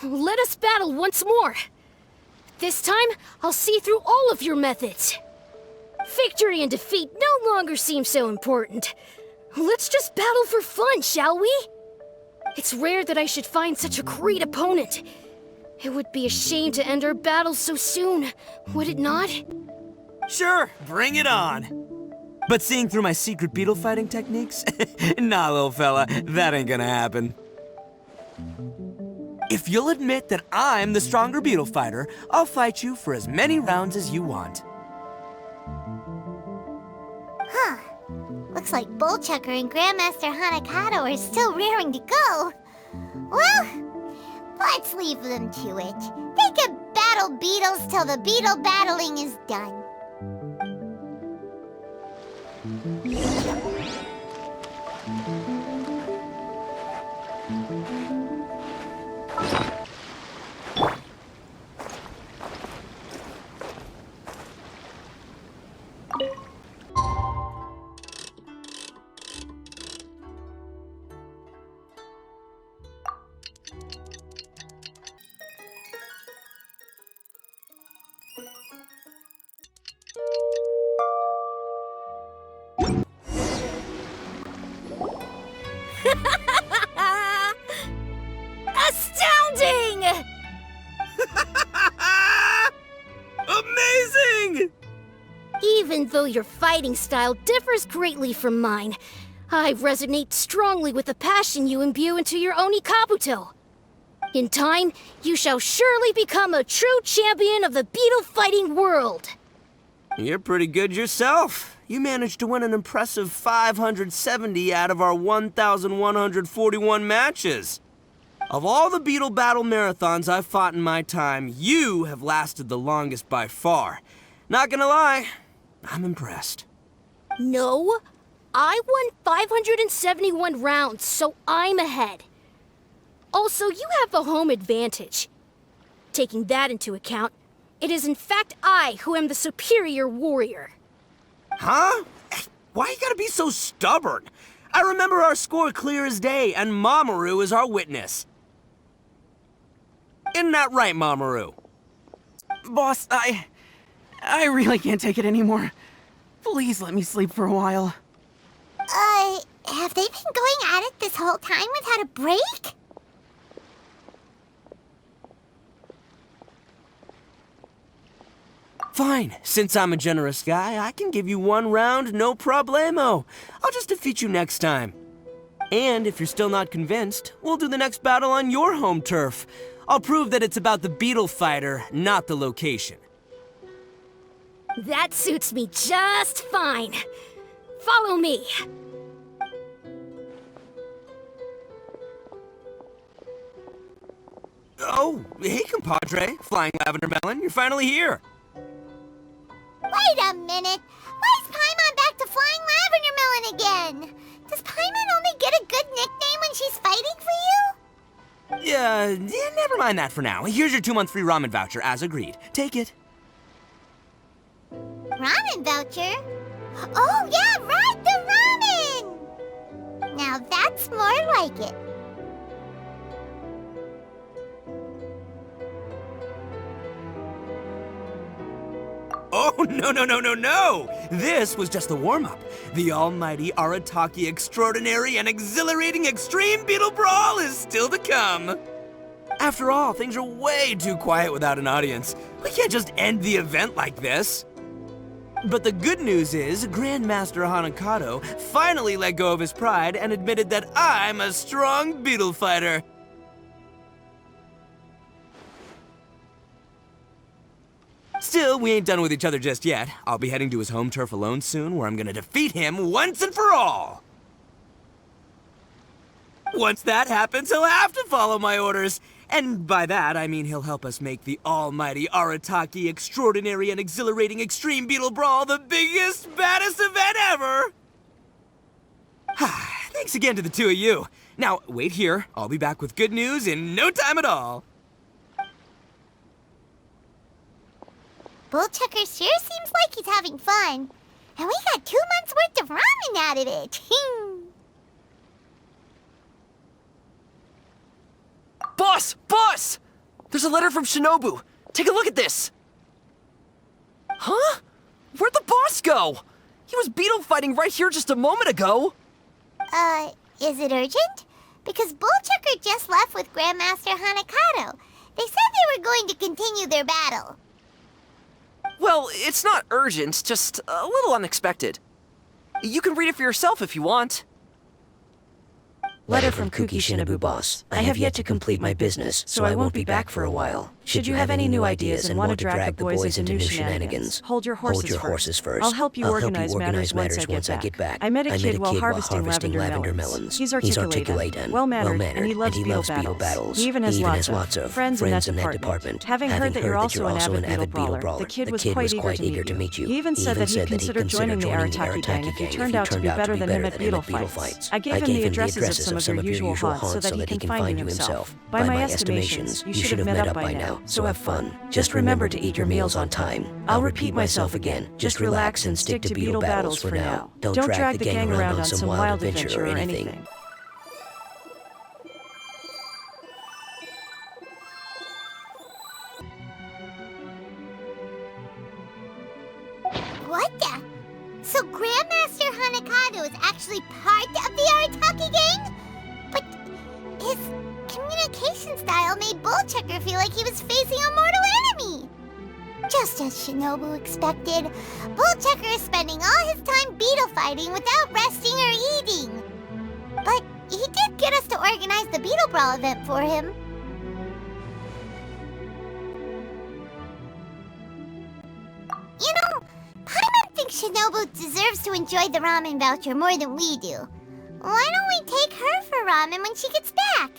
Let us battle once more. This time, I'll see through all of your methods. Victory and defeat no longer seem so important. Let's just battle for fun, shall we? It's rare that I should find such a great opponent. It would be a shame to end our battles so soon, would it not? Sure, bring it on. But seeing through my secret beetle fighting techniques? Nah, little fella, that ain't gonna happen. If you'll admit that I'm the stronger beetle fighter, I'll fight you for as many rounds as you want. Huh. Looks like Bullchucker and Grandmaster Hanakato are still raring to go. Well, let's leave them to it. They can battle beetles till the beetle battling is done. Astounding! Amazing! Even though your fighting style differs greatly from mine, I resonate strongly with the passion you imbue into your Oni Kabuto. In time, you shall surely become a true champion of the beetle fighting world. You're pretty good yourself. You managed to win an impressive 570 out of our 1,141 matches. Of all the beetle battle marathons I've fought in my time, you have lasted the longest by far. Not gonna lie, I'm impressed. No, I won 571 rounds, so I'm ahead. Also, you have the home advantage. Taking that into account, it is in fact I who am the superior warrior. Huh? Why you gotta be so stubborn? I remember our score clear as day, and Mamoru is our witness. Isn't that right, Mamoru? Boss, I really can't take it anymore. Please let me sleep for a while. Have they been going at it this whole time without a break? Fine. Since I'm a generous guy, I can give you one round, no problemo. I'll just defeat you next time. And if you're still not convinced, we'll do the next battle on your home turf. I'll prove that it's about the beetle fighter, not the location. That suits me just fine. Follow me. Oh, hey, compadre. Flying Lavender Melon, you're finally here. Wait a minute! Why is Paimon back to Flying Lavender Melon again? Does Paimon only get a good nickname when she's fighting for you? Yeah, never mind that for now. Here's your 2-month free ramen voucher, as agreed. Take it. Ramen voucher? Oh, yeah, right, the ramen! Now that's more like it. Oh, no. This was just the warm-up. The almighty Arataki extraordinary and exhilarating extreme beetle brawl is still to come. After all, things are way too quiet without an audience. We can't just end the event like this. But the good news is, Grandmaster Hanakato finally let go of his pride and admitted that I'm a strong beetle fighter. Still, we ain't done with each other just yet. I'll be heading to his home turf alone soon, where I'm gonna defeat him once and for all. Once that happens, he'll have to follow my orders. And by that, I mean he'll help us make the almighty Arataki extraordinary and exhilarating extreme beetle brawl the biggest, baddest event ever! Thanks again to the two of you. Now, wait here. I'll be back with good news in no time at all. Bullchucker sure seems like he's having fun. And we got 2 months worth of ramen out of it. Boss! There's a letter from Shinobu. Take a look at this. Huh? Where'd the boss go? He was beetle fighting right here just a moment ago. Is it urgent? Because Bullchucker just left with Grandmaster Hanakato. They said they were going to continue their battle. Well, it's not urgent, just a little unexpected. You can read it for yourself if you want. Letter from Kuki Shinobu Boss. I have yet to complete my business, so I won't be back for a while. Should you have any new ideas and want to drag the boys into new shenanigans, hold your horses first. I'll help you organize matters once I get back. I met a kid while harvesting lavender melons. He's articulate and well-mannered, and he loves beetle battles. He even has lots of friends in that department. Having heard that you're also an avid beetle brawler, the kid was quite eager to meet you. He even said that he'd consider joining the Arataki gang if you turned out to be better than him at beetle fights. I gave him the addresses of some of your usual haunts so that he can find you himself. By my estimations, you should have met up by now, so have fun. Just remember to eat your meals on time. I'll repeat myself again. Just relax and stick to beetle battles for now. Don't drag the gang around on some wild adventure or anything. What the? So Grandmaster Hanakato is actually part of the Arataki gang? But his communication style made Bullchucker feel like he was facing a mortal enemy. Just as Shinobu expected, Bullchucker is spending all his time beetle fighting without resting or eating. But he did get us to organize the Beetle Brawl event for him. You know, Paimon thinks Shinobu deserves to enjoy the ramen voucher more than we do. Why don't we take her for ramen when she gets back?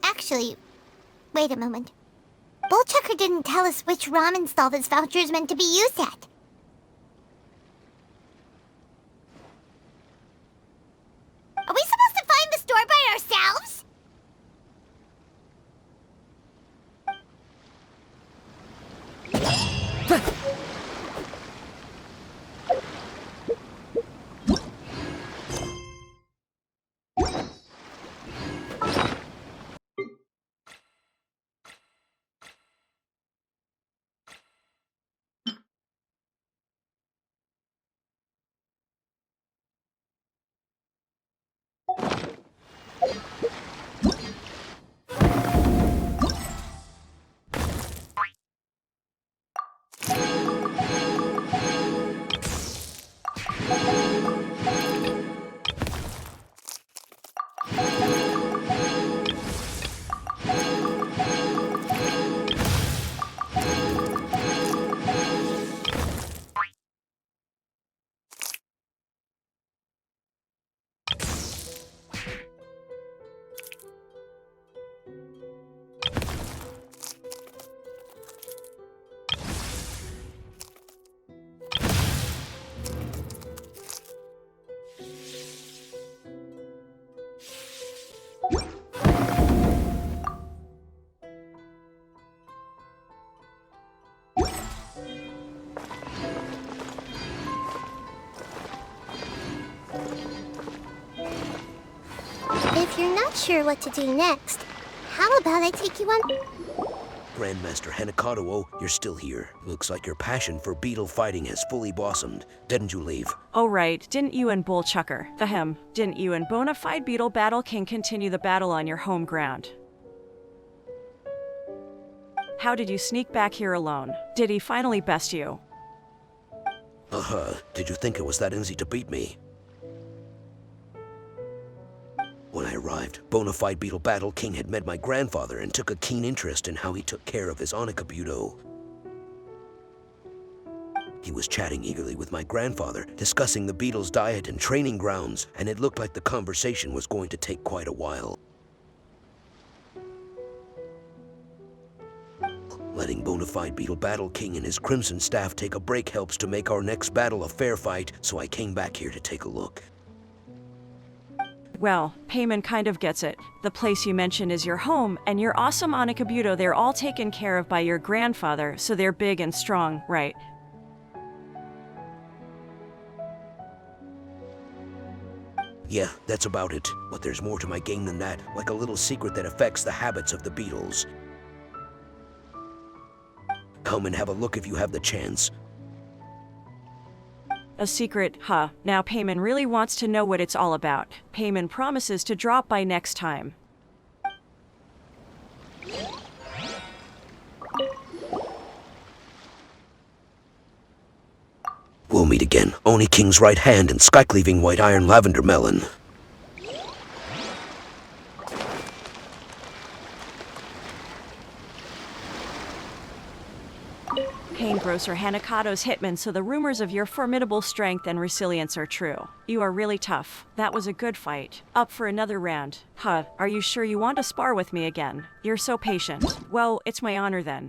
Actually, wait a moment. Bullchucker didn't tell us which ramen stall this voucher is meant to be used at. Are we supposed to find the store by ourselves? If you're not sure what to do next, how about I take you on... Grandmaster 𝘾𝙗𝙗, you're still here. Looks like your passion for beetle fighting has fully blossomed. Didn't you leave? Oh right, didn't you and 𝘀𝙧𝙧𝙧, didn't you and bona fide beetle battle king continue the battle on your home ground? How did you sneak back here alone? Did he finally best you? Did you think it was that easy to beat me? When I arrived, bona fide beetle battle king had met my grandfather and took a keen interest in how he took care of his 𝘶𝑗𝐵𝑢𝑡𝑜. He was chatting eagerly with my grandfather, discussing the beetle's diet and training grounds, and it looked like the conversation was going to take quite a while. Letting bona fide beetle battle king and his crimson staff take a break helps to make our next battle a fair fight, so I came back here to take a look. Well, Paimon kind of gets it. The place you mentioned is your home, and your awesome 𝘶𝑗𝐵𝑢𝑡𝑜, they're all taken care of by your grandfather, so they're big and strong, right? Yeah, that's about it. But there's more to my game than that, like a little secret that affects the habits of the beetles. Come and have a look if you have the chance. A secret, huh? Now Paimon really wants to know what it's all about. Paimon promises to drop by next time. We'll meet again. Oni King's right hand and sky-cleaving white iron lavender melon. Paingrocer 𝘾𝙗𝙗's hitman, so the rumors of your formidable strength and resilience are true. You are really tough. That was a good fight. Up for another round. Are you sure you want to spar with me again? You're so patient. Well, it's my honor then.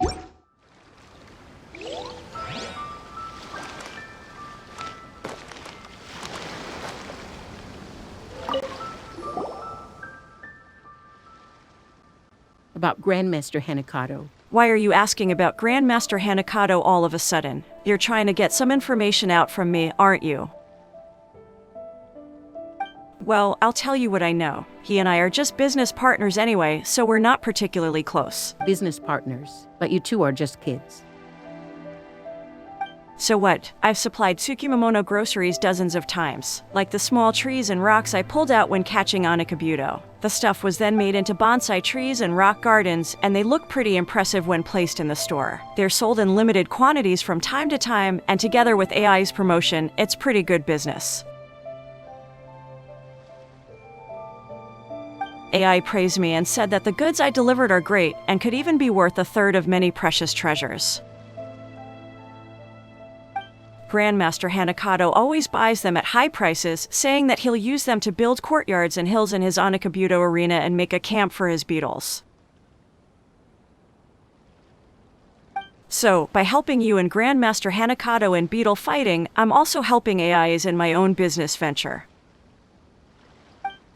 About Grandmaster 𝘾𝙗𝙗. Why are you asking about Grandmaster 𝘾𝙗𝙗 all of a sudden? You're trying to get some information out from me, aren't you? Well, I'll tell you what I know. He and I are just business partners anyway, so we're not particularly close. Business partners, but you two are just kids. So what? I've supplied Tsukumomono groceries dozens of times, like the small trees and rocks I pulled out when catching 𝘶𝑗𝐵𝑢𝑡𝑜. The stuff was then made into bonsai trees and rock gardens, and they look pretty impressive when placed in the store. They're sold in limited quantities from time to time, and together with AI's promotion, it's pretty good business. AI praised me and said that the goods I delivered are great and could even be worth a third of many precious treasures. Grandmaster 𝘾𝙗𝙗 always buys them at high prices, saying that he'll use them to build courtyards and hills in his 𝘶𝑗𝐵𝑢𝑡𝑜 arena and make a camp for his beetles. So, by helping you and Grandmaster 𝘾𝙗𝙗 in beetle fighting, I'm also helping AIs in my own business venture.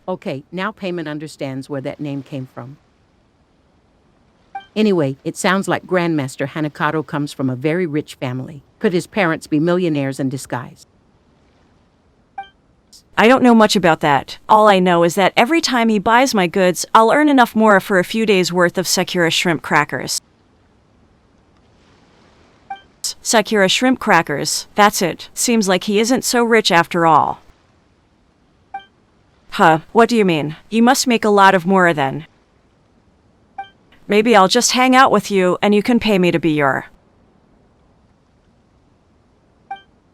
Okay, now Paimon understands where that name came from. Anyway, it sounds like Grandmaster 𝘾𝙗𝙗 comes from a very rich family. Could his parents be millionaires in disguise? I don't know much about that. All I know is that every time he buys my goods, I'll earn enough more for a few days' worth of Sakura shrimp crackers. Sakura shrimp crackers, that's it. Seems like he isn't so rich after all. What do you mean? You must make a lot of more then. Maybe I'll just hang out with you and you can pay me to be your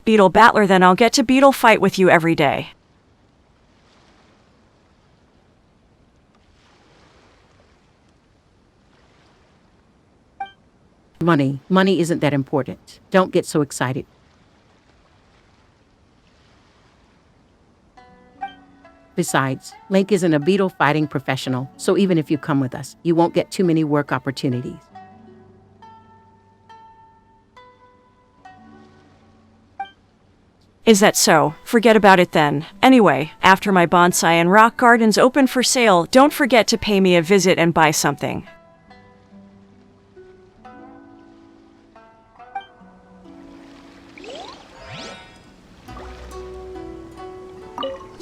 beetle battler, then I'll get to beetle fight with you every day. Money. Money isn't that important. Don't get so excited. Besides, Link isn't a beetle fighting professional, so even if you come with us, you won't get too many work opportunities. Is that so? Forget about it then. Anyway, after my bonsai and rock gardens open for sale, don't forget to pay me a visit and buy something.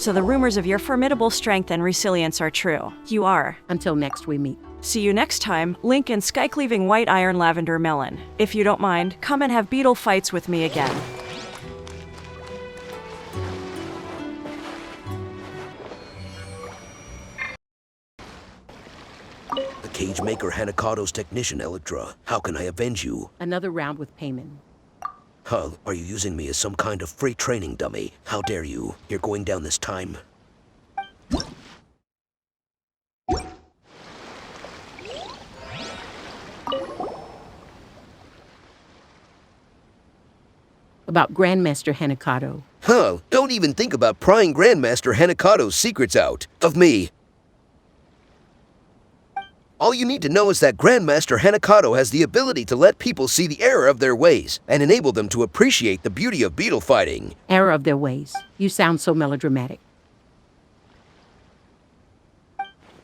So the rumors of your formidable strength and resilience are true. You are. Until next we meet. See you next time, Link and Sky-Cleaving White Iron Lavender Melon. If you don't mind, come and have beetle fights with me again. The cage maker Hanakado's technician, 𝘼𝙧. How can I avenge you? Another round with payment. Huh? Are you using me as some kind of free training dummy? How dare you? You're going down this time. About Grandmaster Hanakado. Huh? Don't even think about prying Grandmaster Hanakado's secrets out of me. All you need to know is that Grandmaster Hanakado has the ability to let people see the error of their ways and enable them to appreciate the beauty of beetle fighting. Error of their ways. You sound so melodramatic.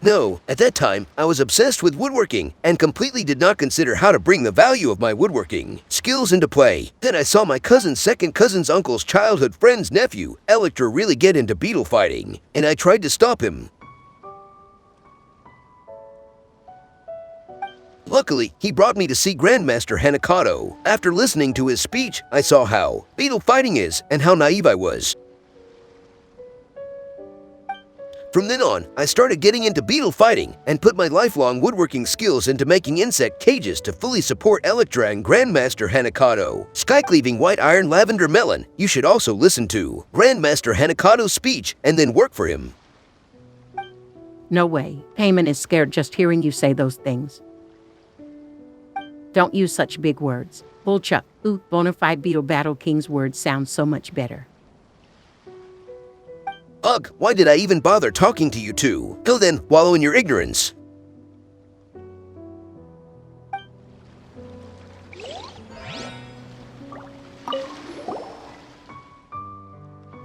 No, at that time, I was obsessed with woodworking and completely did not consider how to bring the value of my woodworking skills into play. Then I saw my cousin's second cousin's uncle's childhood friend's nephew, 𝘼𝙧, really get into beetle fighting, and I tried to stop him. Luckily, he brought me to see Grandmaster Hanakado. After listening to his speech, I saw how beetle fighting is and how naive I was. From then on, I started getting into beetle fighting and put my lifelong woodworking skills into making insect cages to fully support 𝘼𝙧 and Grandmaster Hanakado. Sky-Cleaving White Iron Lavender Melon, you should also listen to Grandmaster Hanakado's speech and then work for him. No way. Payment is scared just hearing you say those things. Don't use such big words. Bullchuck. Ooh, Bonafide Beetle Battle King's words sound so much better. Ugh, why did I even bother talking to you two? Go then, wallow in your ignorance.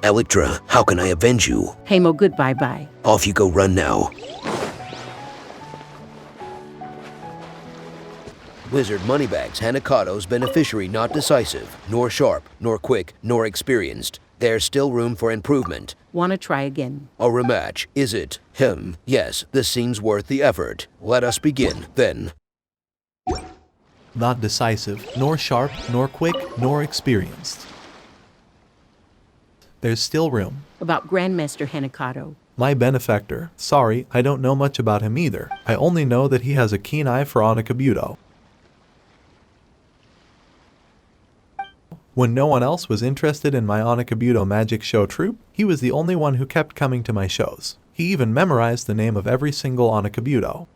𝘼𝙧, how can I avenge you? Hamo, goodbye bye. Off you go, run now. Wizard Moneybags Hanakado's beneficiary not decisive, nor sharp, nor quick, nor experienced. There's still room for improvement. Wanna try again? A rematch, is it? Yes, this seems worth the effort. Let us begin, then. Not decisive, nor sharp, nor quick, nor experienced. There's still room. About Grandmaster Hanakado. My benefactor. Sorry, I don't know much about him either. I only know that he has a keen eye for 𝘼𝙧. When no one else was interested in my 𝘼𝙧 magic show troupe, he was the only one who kept coming to my shows. He even memorized the name of every single 𝘼𝙧.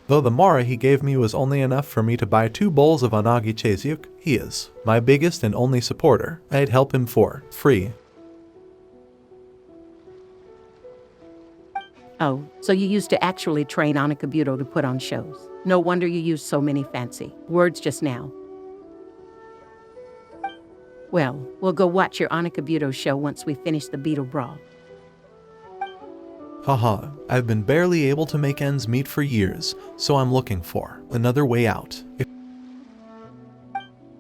Though the mora he gave me was only enough for me to buy 2 bowls of 𝘼𝙧, he is my biggest and only supporter. I'd help him for free. Oh, so you used to actually train 𝘼𝙧 to put on shows. No wonder you used so many fancy words just now. Well, we'll go watch your 𝘼𝙧 show once we finish the Beetle Brawl. Haha, I've been barely able to make ends meet for years, so I'm looking for another way out.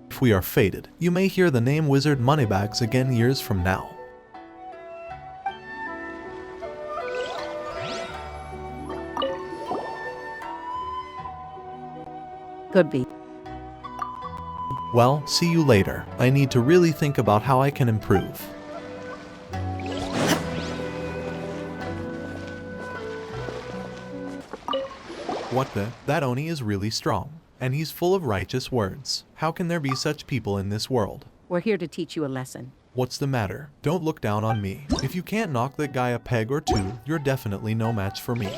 If we are fated, you may hear the name Wizard Moneybags again years from now. Could be. Well, see you later. I need to really think about how I can improve. What the? That Oni is really strong. And he's full of righteous words. How can there be such people in this world? We're here to teach you a lesson. What's the matter? Don't look down on me. If you can't knock that guy a peg or 2, you're definitely no match for me.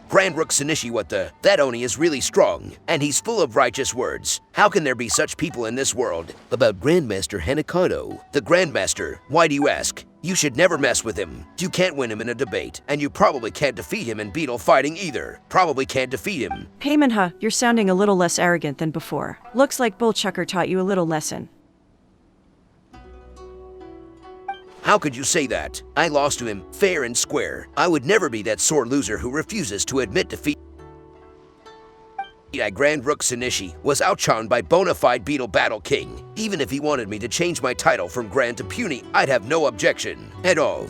Grand Rook Sinishi, what the? That Oni is really strong, and he's full of righteous words. How can there be such people in this world? About Grandmaster Hanakado. The Grandmaster, why do you ask? You should never mess with him. You can't win him in a debate, and you probably can't defeat him in beetle fighting either. Probably can't defeat him. Payment, you're sounding a little less arrogant than before. Looks like Bullchucker taught you a little lesson. How could you say that? I lost to him fair and square. I would never be that sore loser who refuses to admit defeat. 𝘼𝙧𝙧𝙀𝙯 was outshone by Bonafide Beetle Battle King. Even if he wanted me to change my title from Grand to Puny, I'd have no objection at all.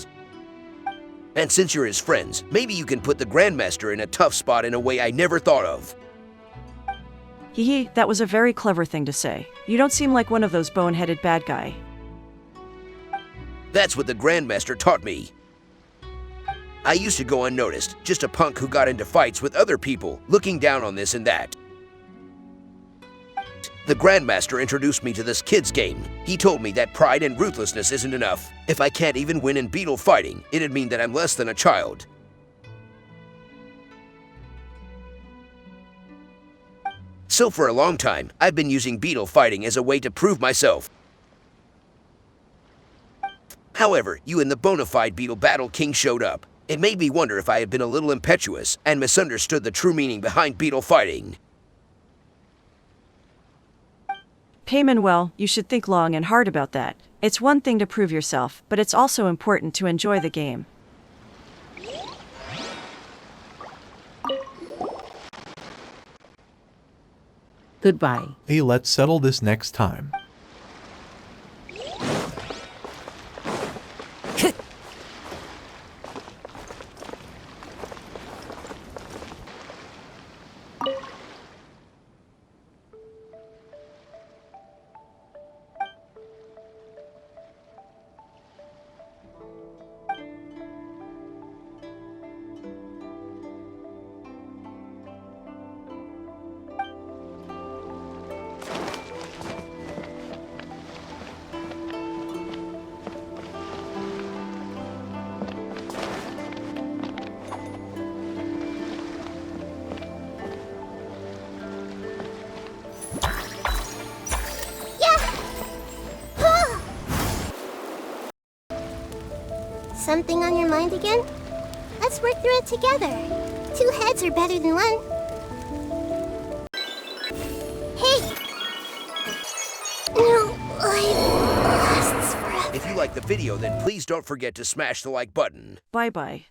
And since you're his friends, maybe you can put the Grandmaster in a tough spot in a way I never thought of. Hee, that was a very clever thing to say. You don't seem like one of those bone-headed bad guy. That's what the Grandmaster taught me. I used to go unnoticed, just a punk who got into fights with other people, looking down on this and that. The Grandmaster introduced me to this kid's game. He told me that pride and ruthlessness isn't enough. If I can't even win in beetle fighting, it'd mean that I'm less than a child. So for a long time, I've been using beetle fighting as a way to prove myself. However, you and the Bonafide Beetle Battle King showed up. It made me wonder if I had been a little impetuous and misunderstood the true meaning behind beetle fighting. Paymanuel, you should think long and hard about that. It's one thing to prove yourself, but it's also important to enjoy the game. Goodbye. Hey, let's settle this next time. Something on your mind again? Let's work through it together. 2 heads are better than 1. Hey! No, I've lost for If you like the video, then please don't forget to smash the like button. Bye-bye.